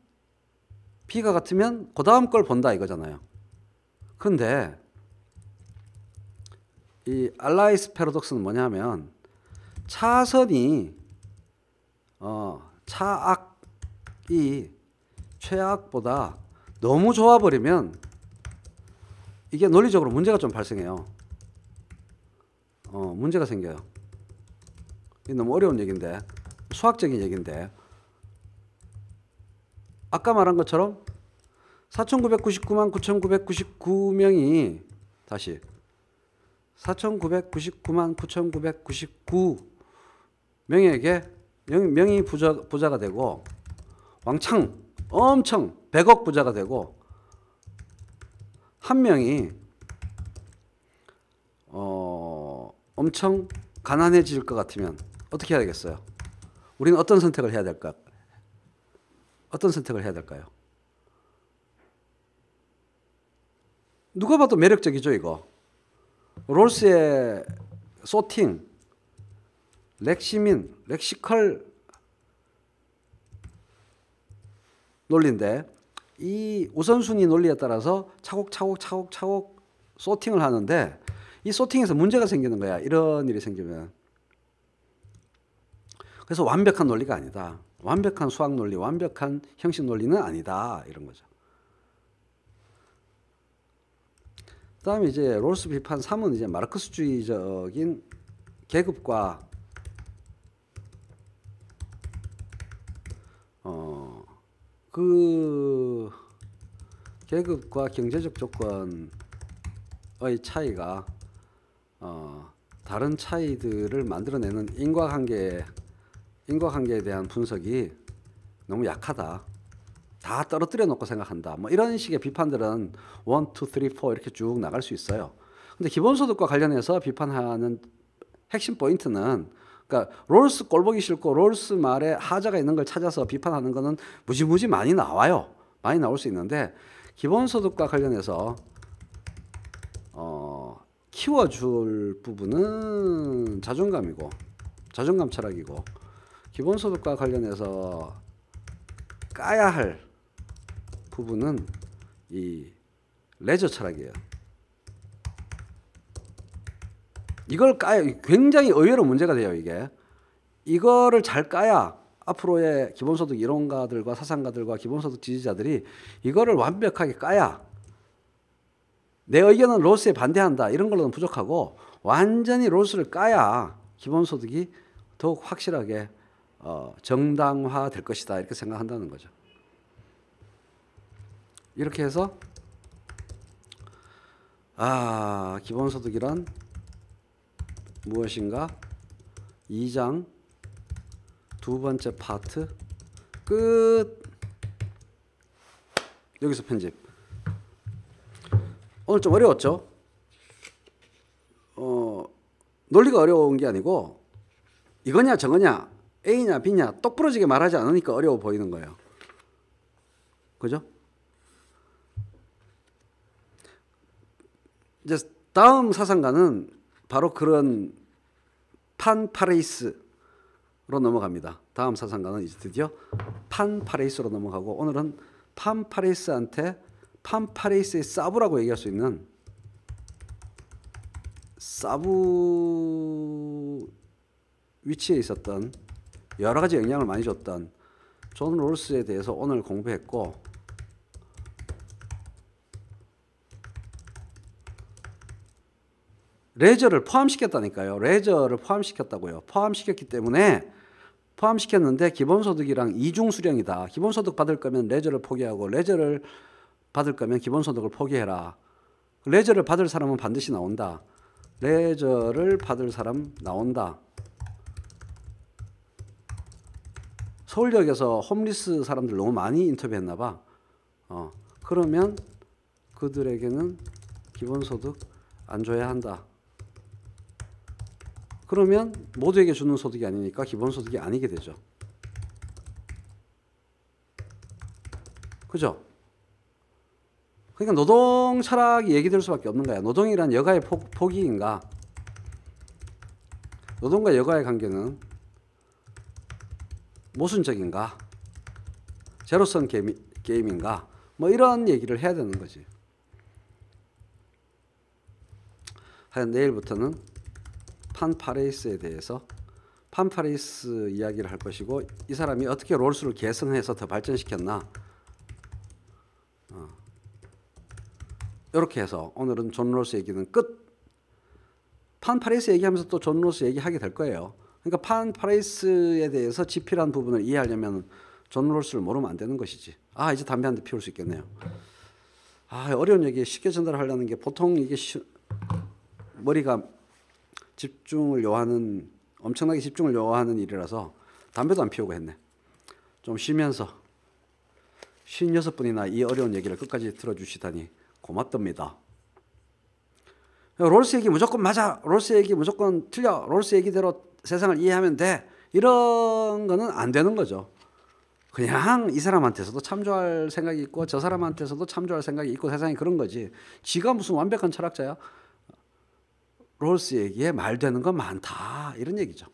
그 다음 걸 본다 이거잖아요. 그런데 이 알라이스 패러독스는 뭐냐면 차선이 차악이 최악보다 너무 좋아버리면 이게 논리적으로 문제가 좀 발생해요. 문제가 생겨요. 이게 너무 어려운 얘기인데, 수학적인 얘기인데, 아까 말한 것처럼 4,999만 9,999명이 다시 4,999만 9,999명에게 명의 부자가 되고 왕창 엄청 100억 부자가 되고 한 명이 엄청 가난해질 것 같으면 어떻게 해야 되겠어요? 우리는 어떤 선택을 해야 될까? 어떤 선택을 해야 될까요? 누가 봐도 매력적이죠, 이거. 롤스의 소팅, 렉시민, 렉시컬 논리인데 이 우선순위 논리에 따라서 차곡차곡 소팅을 하는데 이 소팅에서 문제가 생기는 거야. 이런 일이 생기면. 그래서 완벽한 논리가 아니다. 완벽한 수학 논리, 완벽한 형식 논리는 아니다. 이런 거죠. 그 다음에 이제 롤스 비판 3은 이제 마르크스주의적인 계급과 그 계급과 경제적 조건의 차이가 다른 차이들을 만들어내는 인과관계에 대한 분석이 너무 약하다. 다 떨어뜨려 놓고 생각한다. 뭐 이런 식의 비판들은 1, 2, 3, 4 이렇게 쭉 나갈 수 있어요. 근데 기본소득과 관련해서 비판하는 핵심 포인트는, 그러니까 롤스 꼴보기 싫고 롤스 말에 하자가 있는 걸 찾아서 비판하는 거는 무지무지 많이 나와요. 많이 나올 수 있는데 기본소득과 관련해서 키워줄 부분은 자존감이고 자존감 철학이고 기본소득과 관련해서 까야 할 부분은 이 레저 철학이에요. 이걸 까야 굉장히 의외로 문제가 돼요. 이거를 잘 까야 앞으로의 기본소득 이론가들과 사상가들과 기본소득 지지자들이 이거를 완벽하게 까야 내 의견은 롤스에 반대한다 이런 걸로는 부족하고 완전히 롤스를 까야 기본소득이 더욱 확실하게 정당화 될 것이다 이렇게 생각한다는 거죠. 이렇게 해서 기본소득이란 무엇인가 2장 두 번째 파트 끝. 여기서 편집. 오늘 좀 어려웠죠? 논리가 어려운 게 아니고 이거냐 저거냐 A냐 B냐 똑부러지게 말하지 않으니까 어려워 보이는 거예요. 그죠? 이제 다음 사상가는 바로 그런 판파레이스로 넘어갑니다. 다음 사상가는 이제 드디어 판파레이스로 넘어가고 오늘은 판파레이스한테 판파레이스의 사부라고 얘기할 수 있는 사부 위치에 있었던 여러 가지 영향을 많이 줬던 존 롤스에 대해서 오늘 공부했고 레저를 포함시켰다니까요. 레저를 포함시켰다고요. 포함시켰는데 기본소득이랑 이중수령이다. 기본소득 받을 거면 레저를 포기하고 레저를 받을 거면 기본소득을 포기해라. 레저를 받을 사람은 반드시 나온다. 레저를 받을 사람 나온다. 서울역에서 홈리스 사람들 너무 많이 인터뷰했나 봐. 그러면 그들에게는 기본소득 안 줘야 한다. 그러면 모두에게 주는 소득이 아니니까 기본소득이 아니게 되죠. 그죠? 그러니까 노동 철학이 얘기될 수밖에 없는 거야. 노동이란 여가의 포기인가? 노동과 여가의 관계는 모순적인가? 제로섬 게임인가? 뭐 이런 얘기를 해야 되는 거지. 하여튼 내일부터는 판파레이스에 대해서 판파레이스 이야기를 할 것이고 이 사람이 어떻게 롤스를 개선해서 더 발전시켰나 이렇게 해서 오늘은 존 롤스 얘기는 끝. 판파레이스 얘기하면서 또 존 롤스 얘기하게 될 거예요. 그러니까 판파레이스에 대해서 지필한 부분을 이해하려면 존 롤스를 모르면 안 되는 것이지. 이제 담배 한 대 피울 수 있겠네요. 어려운 얘기 쉽게 전달하려는 게 보통 이게 머리가 집중을 요하는 엄청나게 집중을 요하는 일이라서 담배도 안 피우고 했네. 좀 쉬면서 56분이나 이 어려운 얘기를 끝까지 들어주시다니 고맙답니다. 롤스 얘기 무조건 맞아. 롤스 얘기 무조건 틀려. 롤스 얘기대로 세상을 이해하면 돼. 이런 거는 안 되는 거죠. 그냥 이 사람한테서도 참조할 생각이 있고 저 사람한테서도 참조할 생각이 있고 세상이 그런 거지. 지가 무슨 완벽한 철학자야? 롤스 얘기에 말 되는 건 많다. 이런 얘기죠.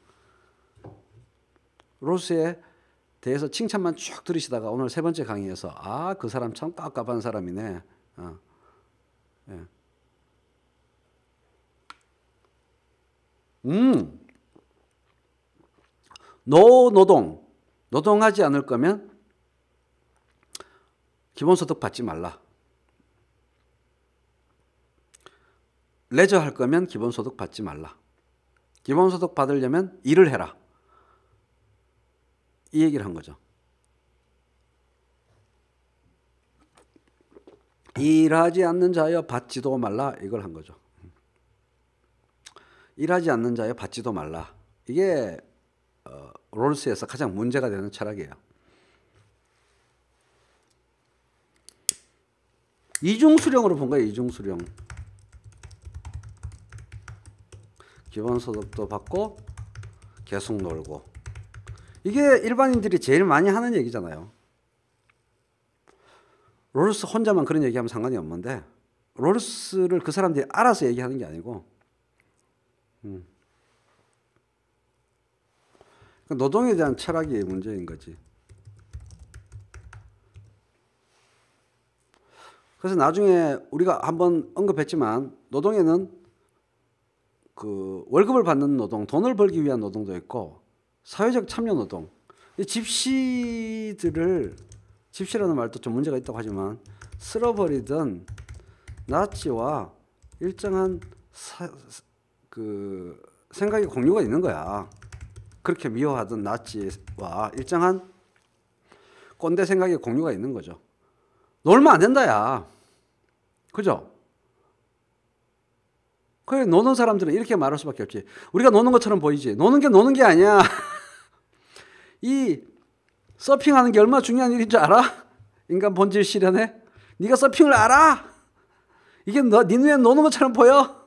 롤스에 대해서 칭찬만 쭉 들으시다가 오늘 세 번째 강의에서 그 사람 참 깝깝한 사람이네. 예. 노동하지 않을 거면 기본소득 받지 말라. 레저 할 거면 기본소득 받지 말라. 기본소득 받으려면 일을 해라. 이 얘기를 한 거죠. 일하지 않는 자여 받지도 말라. 이걸 한 거죠. 일하지 않는 자여 받지도 말라. 이게 롤스에서 가장 문제가 되는 철학이에요. 이중수령으로 본 거예요. 이중수령. 기본소득도 받고 계속 놀고. 이게 일반인들이 제일 많이 하는 얘기잖아요. 롤스 혼자만 그런 얘기하면 상관이 없는데 롤스를 그 사람들이 알아서 얘기하는 게 아니고 노동에 대한 철학이 문제인 거지. 그래서 나중에 우리가 한번 언급했지만 노동에는 그 월급을 받는 노동, 돈을 벌기 위한 노동도 있고 사회적 참여 노동. 이 집시라는 말도 좀 문제가 있다고 하지만 쓸어버리던 나치와 일정한 그 생각의 공유가 있는 거야. 그렇게 미워하던 나치와 일정한 꼰대 생각의 공유가 있는 거죠. 놀면 안 된다, 야. 그죠? 그래, 노는 사람들은 이렇게 말할 수밖에 없지. 우리가 노는 것처럼 보이지. 노는 게 아니야. 이 서핑하는 게 얼마나 중요한 일인 줄 알아? 인간 본질 실현에? 네가 서핑을 알아? 이게 네 눈에 노는 것처럼 보여?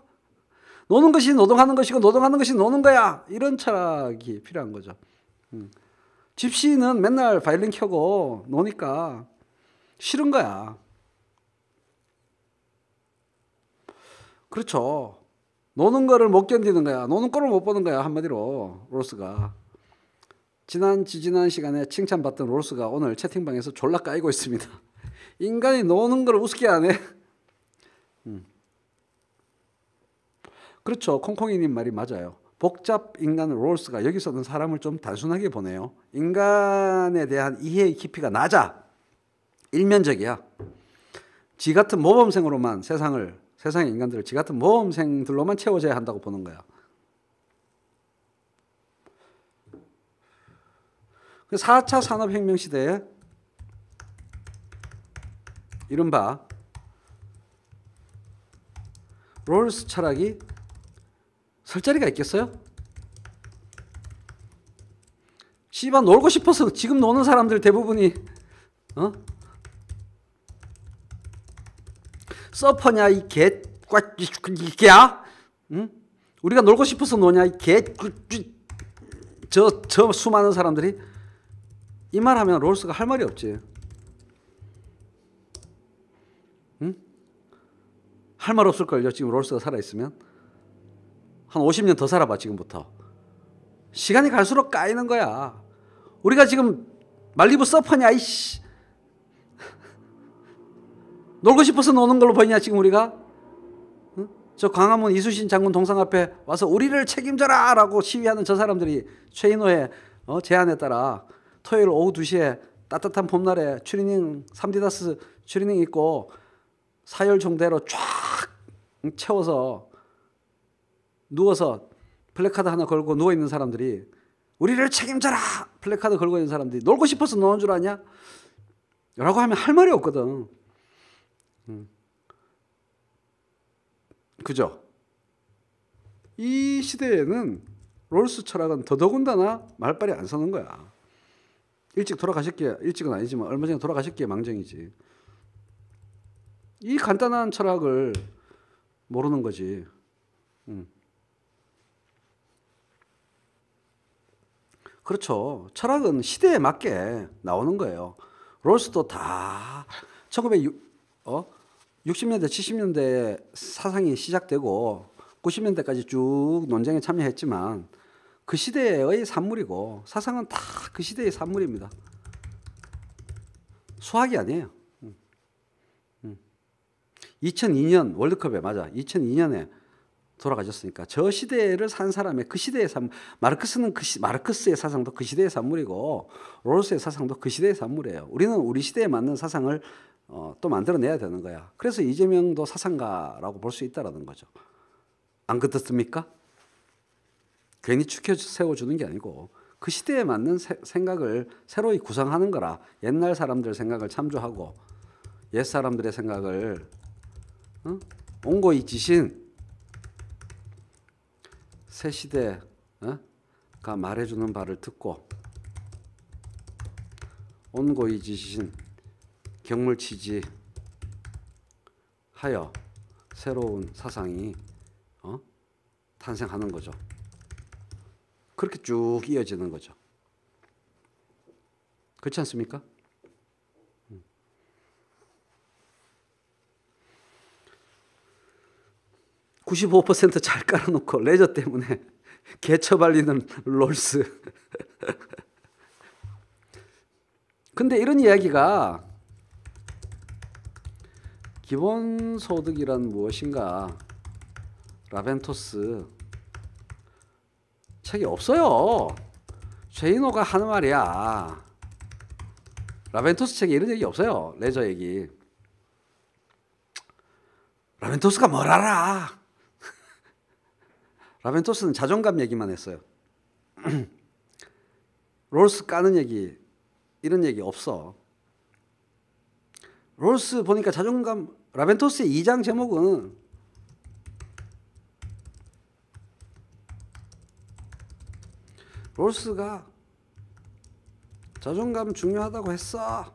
노는 것이 노동하는 것이고 노동하는 것이 노는 거야. 이런 철학이 필요한 거죠. 집시는 맨날 바이올린 켜고 노니까 싫은 거야. 그렇죠. 노는 거를 못 견디는 거야. 노는 꼴을 못 보는 거야. 한마디로 롤스가. 지난 시간에 칭찬받던 롤스가 오늘 채팅방에서 졸라 까이고 있습니다. 인간이 노는 걸 우습게 안 해. 그렇죠. 콩콩이님 말이 맞아요. 복잡 인간 롤스가 여기서는 사람을 좀 단순하게 보네요. 인간에 대한 이해의 깊이가 낮아. 일면적이야. 지 같은 모범생으로만 세상의 인간들을 지 같은 모범생들로만 채워져야 한다고 보는 거야. 4차 산업혁명 시대에 이른바 롤스 철학이 설 자리가 있겠어요? 씨발 놀고 싶어서 지금 노는 사람들 대부분이 서퍼냐 이 개야? 응? 우리가 놀고 싶어서 노냐 이 개? 저 수많은 사람들이 이 말하면 롤스가 할 말이 없지. 응? 할 말 없을걸요. 지금 롤스가 살아있으면 한 50년 더 살아봐. 지금부터 시간이 갈수록 까이는 거야. 우리가 지금 말리부 서퍼냐 이씨. 놀고 싶어서 노는 걸로 보이냐 지금 우리가? 응? 저 광화문 이수신 장군 동상 앞에 와서 우리를 책임져라 라고 시위하는 저 사람들이 최인호의 제안에 따라 토요일 오후 2시에 따뜻한 봄날에 추리닝 3디다스 추리닝 입고 사열종대로 쫙 채워서 누워서 플래카드 하나 걸고 누워있는 사람들이 우리를 책임져라 플래카드 걸고 있는 사람들이 놀고 싶어서 노는 줄 아냐? 라고 하면 할 말이 없거든. 그죠? 이 시대에는 롤스 철학은 더더군다나 말빨이 안 서는 거야. 일찍 돌아가셨기에, 일찍은 아니지만 얼마 전에 돌아가셨기에 망정이지. 이 간단한 철학을 모르는 거지. 그렇죠. 철학은 시대에 맞게 나오는 거예요. 롤스도 다 1960년대, 70년대 사상이 시작되고 90년대까지 쭉 논쟁에 참여했지만 그 시대의 산물이고 사상은 다 그 시대의 산물입니다. 수학이 아니에요. 2002년 월드컵에 맞아. 2002년에 돌아가셨으니까 저 시대를 산 사람의 그 시대의 산물. 마르크스의 사상도 그 시대의 산물이고 롤스의 사상도 그 시대의 산물이에요. 우리는 우리 시대에 맞는 사상을 또 만들어내야 되는 거야. 그래서 이재명도 사상가라고 볼 수 있다는 거죠. 안 그렇습니까? 괜히 추켜 세워주는 게 아니고 그 시대에 맞는 생각을 새로이 구성하는 거라. 옛날 사람들 생각을 참조하고 옛 사람들의 생각을 온고이 지신 새 시대가 말해주는 바를 듣고 온고이 지신 경물치지하여 새로운 사상이 탄생하는 거죠. 그렇게 쭉 이어지는 거죠. 그렇지 않습니까? 95%잘 깔아놓고 레저 때문에 개처발리는 롤스. 근데 이런 이야기가 기본소득이란 무엇인가 라벤토스 책이 없어요. 최인호가 하는 말이야. 라벤토스 책에 이런 얘기 없어요. 레저 얘기. 라벤토스가 뭘 알아. 라벤토스는 자존감 얘기만 했어요. 롤스 까는 얘기, 이런 얘기 없어. 롤스 보니까 자존감, 라벤토스의 2장 제목은 롤스가 자존감 중요하다고 했어.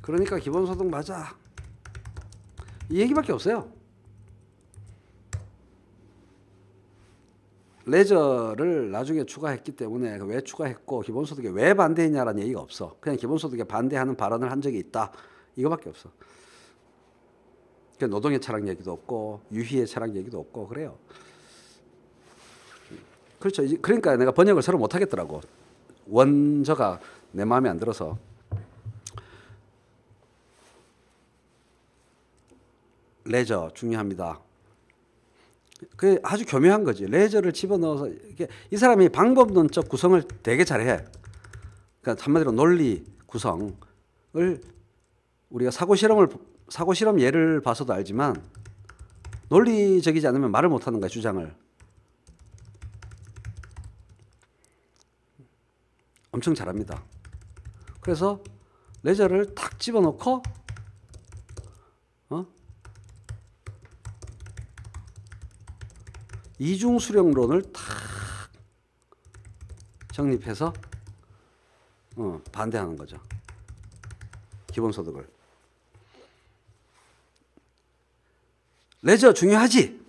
그러니까 기본소득 맞아. 이 얘기밖에 없어요. 레저를 나중에 추가했기 때문에 왜 추가했고 기본소득에 왜 반대했냐라는 얘기가 없어. 그냥 기본소득에 반대하는 발언을 한 적이 있다. 이거밖에 없어. 노동의 철학 얘기도 없고 유희의 철학 얘기도 없고 그래요. 그렇죠. 그러니까 내가 번역을 서로 못하겠더라고. 원저가 내 마음에 안 들어서. 레저 중요합니다. 그게 아주 교묘한 거지. 레저를 집어넣어서 이 사람이 방법론적 구성을 되게 잘해. 그러니까 한마디로 논리 구성을 우리가 사고 실험 예를 봐서도 알지만 논리적이지 않으면 말을 못하는 거야. 주장을 엄청 잘합니다. 그래서 레저를 탁 집어넣고 이중수령론을 탁 정립해서 반대하는 거죠. 기본소득을. 레저 중요하지.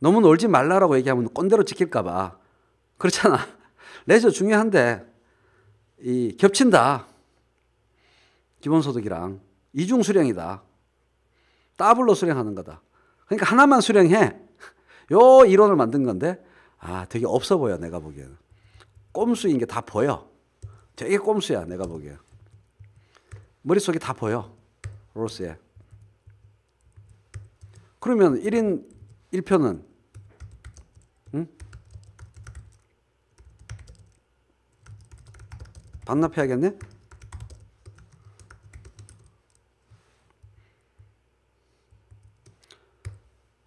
너무 놀지 말라라고 얘기하면 꼰대로 찍힐까 봐. 그렇잖아. 레저 중요한데 이 겹친다. 기본소득이랑 이중수령이다. 더블로 수령하는 거다. 그러니까 하나만 수령해. 요 이론을 만든 건데 되게 없어 보여. 내가 보기에는 꼼수인 게 다 보여. 되게 꼼수야. 내가 보기에 머릿속에 다 보여. 롤스에. 그러면 1인 1표는 반납해야겠네.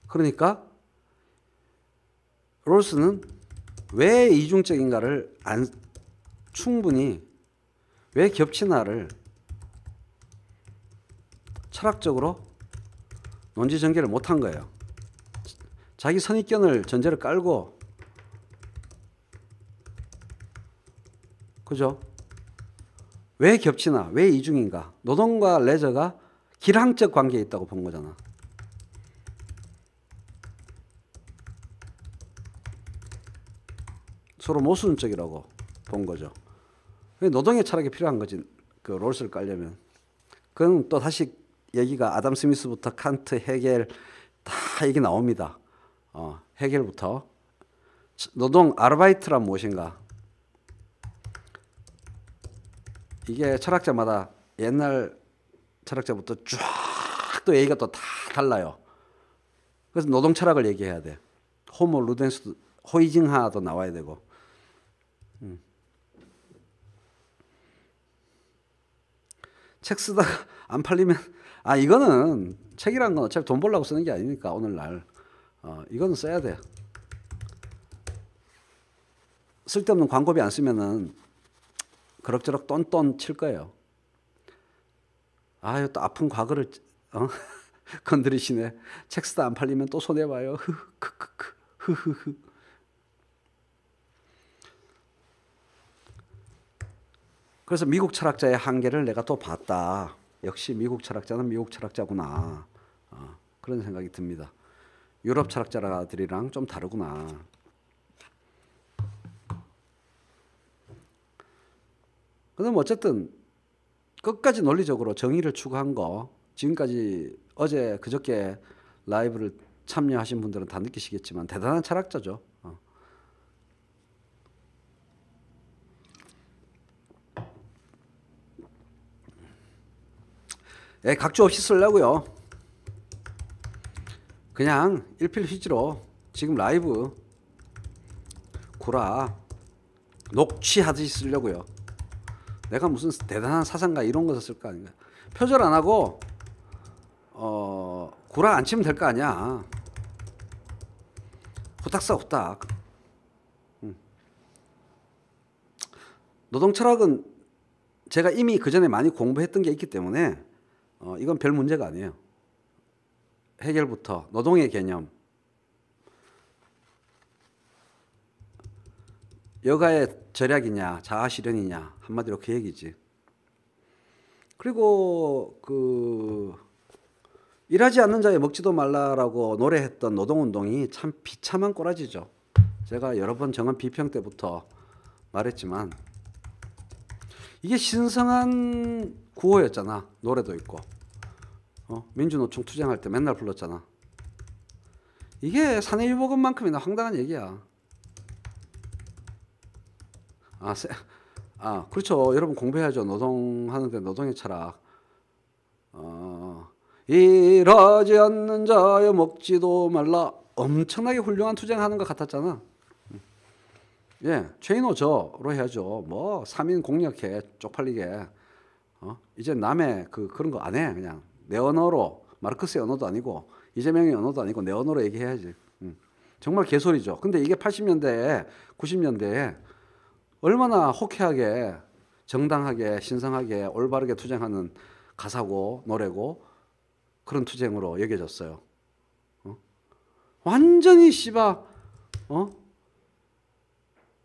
그러니까 롤스는 왜 이중적인가를 충분히 왜 겹치나를 철학적으로 논지 전개를 못한 거예요. 자기 선입견을 전제를 깔고, 그죠? 왜 겹치나, 왜 이중인가? 노동과 레저가 기량적 관계에 있다고 본 거잖아. 서로 모순적이라고 본 거죠. 노동의 철학이 필요한 거지. 그 롤스를 깔려면. 그건 또 다시 얘기가 아담 스미스부터 칸트, 헤겔 다 얘기 나옵니다. 헤겔부터 노동 아르바이트란 무엇인가? 이게 철학자마다 옛날 철학자부터 쫙 또 얘기가 또 다 달라요. 그래서 노동 철학을 얘기해야 돼. 호모 루덴스, 호이징하도 나와야 되고. 책 쓰다가 안 팔리면 이거는 책이란 건 어차피 돈 벌려고 쓰는 게 아니니까 오늘날 이거는 써야 돼. 쓸데없는 광고비 안 쓰면은 그럭저럭 똔똔 칠 거예요. 또 아픈 과거를 건드리시네. 책 쓰다 안 팔리면 또 손해봐요. 흐흐흐. 그래서 미국 철학자의 한계를 내가 또 봤다. 역시 미국 철학자는 미국 철학자구나. 그런 생각이 듭니다. 유럽 철학자들이랑 좀 다르구나. 그럼 어쨌든 끝까지 논리적으로 정의를 추구한 거, 지금까지 어제 그저께 라이브를 참여하신 분들은 다 느끼시겠지만 대단한 철학자죠. 각주 없이 쓰려고요. 그냥 일필휘지로 지금 라이브 구라 녹취하듯이 쓰려고요. 내가 무슨 대단한 사상가 이런 거 쓸 거 아닌가. 표절 안 하고 구라 안 치면 될 거 아니야. 후딱 써 후딱. 노동철학은 제가 이미 그전에 많이 공부했던 게 있기 때문에 이건 별 문제가 아니에요. 해결부터 노동의 개념, 여가의 절약이냐 자아실현이냐 한마디로 그 얘기지. 그리고 일하지 않는 자에 먹지도 말라라고 노래했던 노동운동이 참 비참한 꼬라지죠. 제가 여러 번 정원 비평 때부터 말했지만 이게 신성한 구호였잖아. 노래도 있고 민주노총 투쟁할 때 맨날 불렀잖아. 이게 사내유복음만큼이나 황당한 얘기야. 그렇죠. 여러분 공부해야죠. 노동하는데 노동의 철학. 일하지 않는 자여 먹지도 말라. 엄청나게 훌륭한 투쟁하는 것 같았잖아. 최인호 저로 해야죠. 뭐 3인 공력해 쪽팔리게. 이제 남의 그런 거 안 해. 그냥 내 언어로, 마르크스의 언어도 아니고 이재명의 언어도 아니고 내 언어로 얘기해야지. 정말 개소리죠. 근데 이게 80년대에 90년대에 얼마나 호쾌하게 정당하게 신성하게 올바르게 투쟁하는 가사고 노래고 그런 투쟁으로 여겨졌어요. 완전히 씨바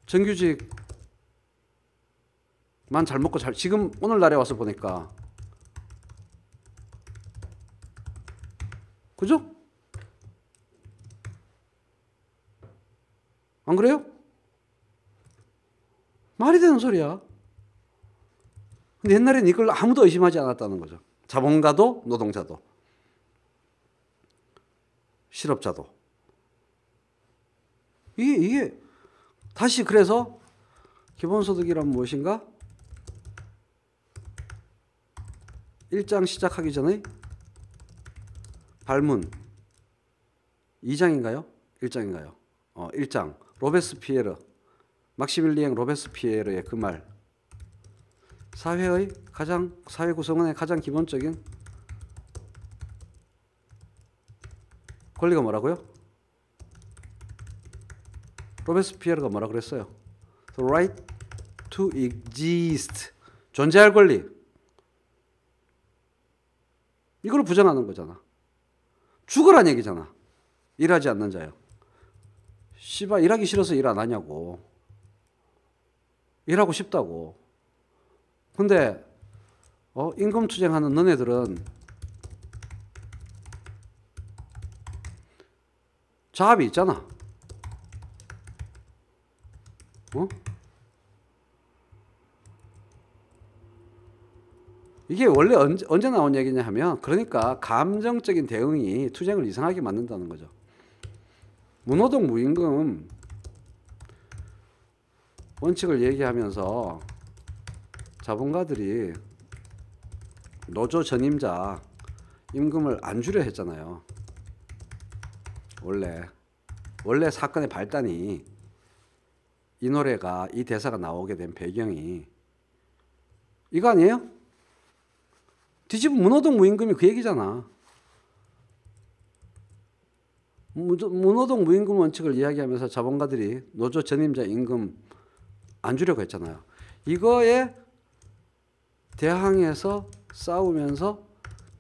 정규직만 잘 먹고 지금 오늘날에 와서 보니까 그죠? 안 그래요? 말이 되는 소리야. 근데 옛날에는 이걸 아무도 의심하지 않았다는 거죠. 자본가도 노동자도 실업자도. 이게 다시 그래서 기본소득이란 무엇인가? 1장 시작하기 전에 발문 2장인가요? 1장인가요? 1장 로베스피에르 막시밀리앙 로베스피에르의 그 말. 사회 구성원의 가장 기본적인 권리가 뭐라고요? 로베스피에르가 뭐라 그랬어요? The right to exist. 존재할 권리. 이걸 부정하는 거잖아. 죽으란 얘기잖아. 일하지 않는 자요. 씨발 일하기 싫어서 일 안 하냐고. 일하고 싶다고. 근데 임금 투쟁하는 너네들은 자압이 있잖아. 이게 원래 언제 나온 얘기냐 하면 그러니까 감정적인 대응이 투쟁을 이상하게 만든다는 거죠. 무노동 무임금 원칙을 얘기하면서 자본가들이 노조 전임자 임금을 안 주려 했잖아요. 원래 사건의 발단이 이 노래가 이 대사가 나오게 된 배경이 이거 아니에요? 뒤집으면 무노동 무임금이 그 얘기잖아. 무노동 무임금 원칙을 이야기하면서 자본가들이 노조 전임자 임금 안 주려고 했잖아요. 이거에 대항해서 싸우면서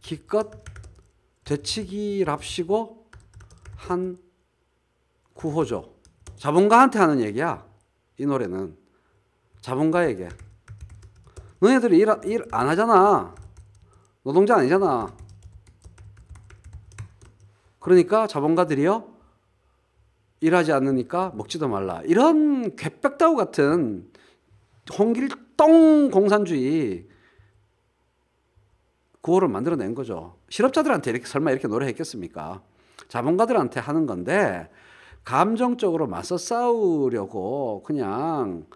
기껏 되치기랍시고 한 구호죠. 자본가한테 하는 얘기야. 이 노래는 자본가에게. 너네들이 일 안 하잖아. 노동자 아니잖아. 그러니까 자본가들이요 일하지 않으니까 먹지도 말라. 이런 괴백다우 같은 홍길동 공산주의 구호를 만들어낸 거죠. 실업자들한테 설마 이렇게 노래했겠습니까? 자본가들한테 하는 건데 감정적으로 맞서 싸우려고 그냥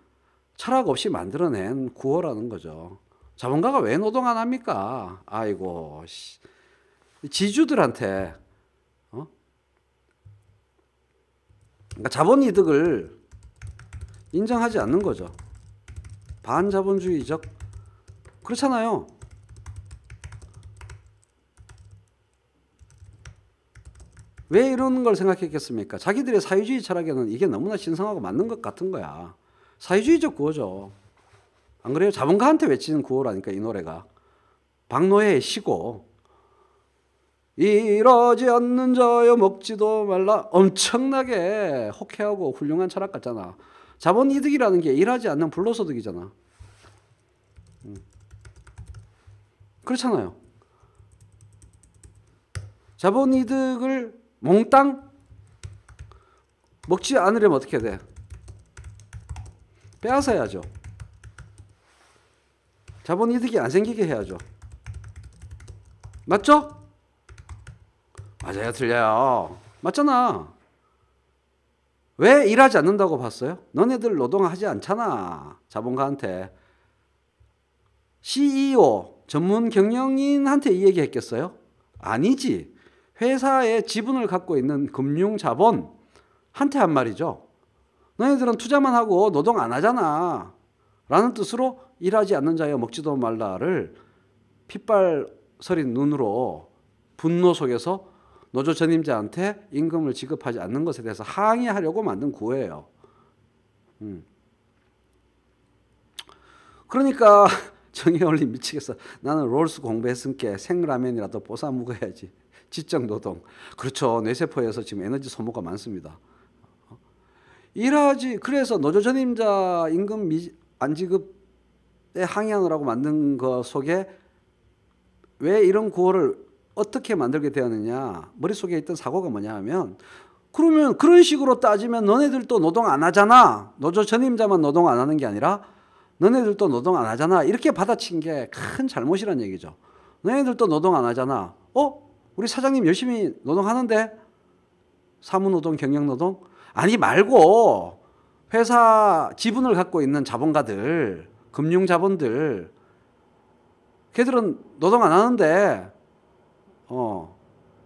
철학 없이 만들어낸 구호라는 거죠. 자본가가 왜 노동 안 합니까? 아이고, 지주들한테 그러니까 자본이득을 인정하지 않는 거죠. 반자본주의적 그렇잖아요. 왜 이런 걸 생각했겠습니까? 자기들의 사회주의 철학에는 이게 너무나 신성하고 맞는 것 같은 거야. 사회주의적 구호죠. 안 그래요? 자본가한테 외치는 구호라니까 이 노래가. 박노해의 시고 이러지 않는 자여 먹지도 말라. 엄청나게 호쾌하고 훌륭한 철학 같잖아. 자본이득이라는 게 일하지 않는 불로소득이잖아. 그렇잖아요. 자본이득을 몽땅 먹지 않으려면 어떻게 돼? 빼앗아야죠. 자본이득이 안 생기게 해야죠. 맞죠? 맞아요, 틀려요. 맞잖아. 왜 일하지 않는다고 봤어요? 너네들 노동하지 않잖아. 자본가한테. CEO, 전문 경영인한테 이 얘기 했겠어요? 아니지. 회사의 지분을 갖고 있는 금융자본한테 한 말이죠. 너희들은 투자만 하고 노동 안 하잖아. 라는 뜻으로 일하지 않는 자여 먹지도 말라를 핏발서린 눈으로 분노 속에서 노조 전임자한테 임금을 지급하지 않는 것에 대해서 항의하려고 만든 구호예요. 그러니까 정의원리 미치겠어. 나는 롤스 공부했으니까 생라면이라도 뽀사 먹어야지. 지적 노동. 그렇죠. 뇌세포에서 지금 에너지 소모가 많습니다. 일하지. 그래서 노조 전임자 임금 안 지급에 항의하느라고 만든 것 속에 왜 이런 구호를 어떻게 만들게 되었느냐. 머릿속에 있던 사고가 뭐냐 하면 그러면 그런 식으로 따지면 너네들도 노동 안 하잖아. 노조 전임자만 노동 안 하는 게 아니라 너네들도 노동 안 하잖아. 이렇게 받아친 게 큰 잘못이란 얘기죠. 너네들도 노동 안 하잖아. 우리 사장님 열심히 노동하는데? 사무노동, 경영노동? 아니 말고 회사 지분을 갖고 있는 자본가들, 금융자본들 걔들은 노동 안 하는데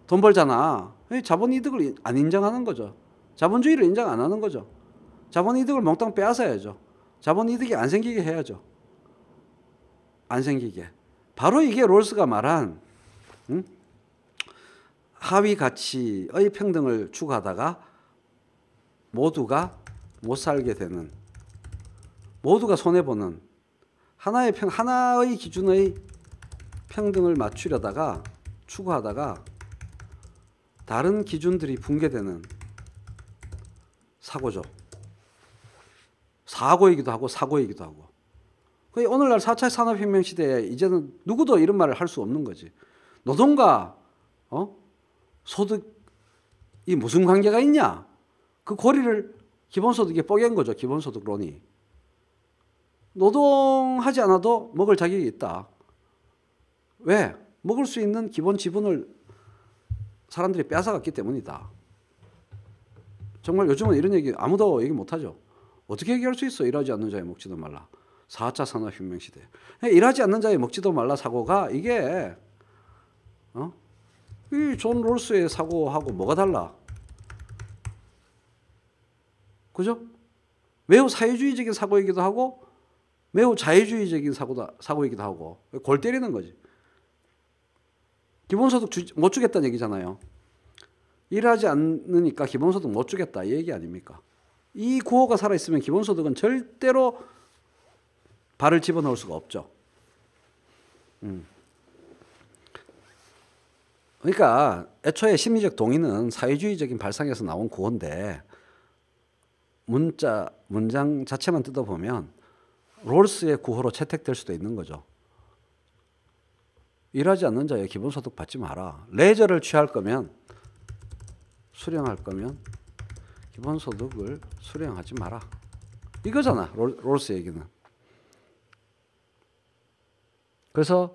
돈 벌잖아. 자본이득을 안 인정하는 거죠. 자본주의를 인정 안 하는 거죠. 자본이득을 몽땅 빼앗아야죠. 자본이득이 안 생기게 해야죠. 안 생기게. 바로 이게 롤스가 말한 하위 가치의 평등을 추구하다가 모두가 못 살게 되는, 모두가 손해보는 하나의 기준의 평등을 맞추려다가 추구하다가 다른 기준들이 붕괴되는 사고죠. 사고이기도 하고 사고이기도 하고. 오늘날 4차 산업혁명 시대에 이제는 누구도 이런 말을 할 수 없는 거지. 노동과 소득이 무슨 관계가 있냐? 그 고리를 기본소득에 뽀갠 거죠. 기본소득론이. 노동하지 않아도 먹을 자격이 있다. 왜? 먹을 수 있는 기본 지분을 사람들이 빼앗아갔기 때문이다. 정말 요즘은 이런 얘기 아무도 얘기 못하죠. 어떻게 얘기할 수 있어? 일하지 않는 자에 먹지도 말라. 4차 산업혁명 시대. 일하지 않는 자에 먹지도 말라 사고가 이게 이 존 롤스의 사고하고 뭐가 달라? 그죠? 매우 사회주의적인 사고이기도 하고 매우 자유주의적인 사고이기도 하고 골 때리는 거지. 기본소득 못 주겠다는 얘기잖아요. 일하지 않으니까 기본소득 못 주겠다 이 얘기 아닙니까? 이 구호가 살아있으면 기본소득은 절대로 발을 집어넣을 수가 없죠. 그러니까 애초에 심리적 동의는 사회주의적인 발상에서 나온 구호인데 문장 자체만 뜯어보면 롤스의 구호로 채택될 수도 있는 거죠. 일하지 않는 자에 기본소득 받지 마라. 레저를 취할 거면 수령할 거면 기본소득을 수령하지 마라. 이거잖아. 롤스 얘기는. 그래서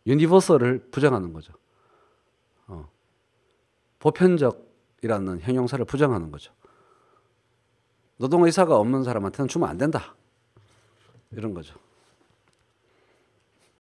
유니버설을 부정하는 거죠. 보편적이라는 형용사를 부정하는 거죠. 노동의사가 없는 사람한테는 주면 안 된다. 이런 거죠.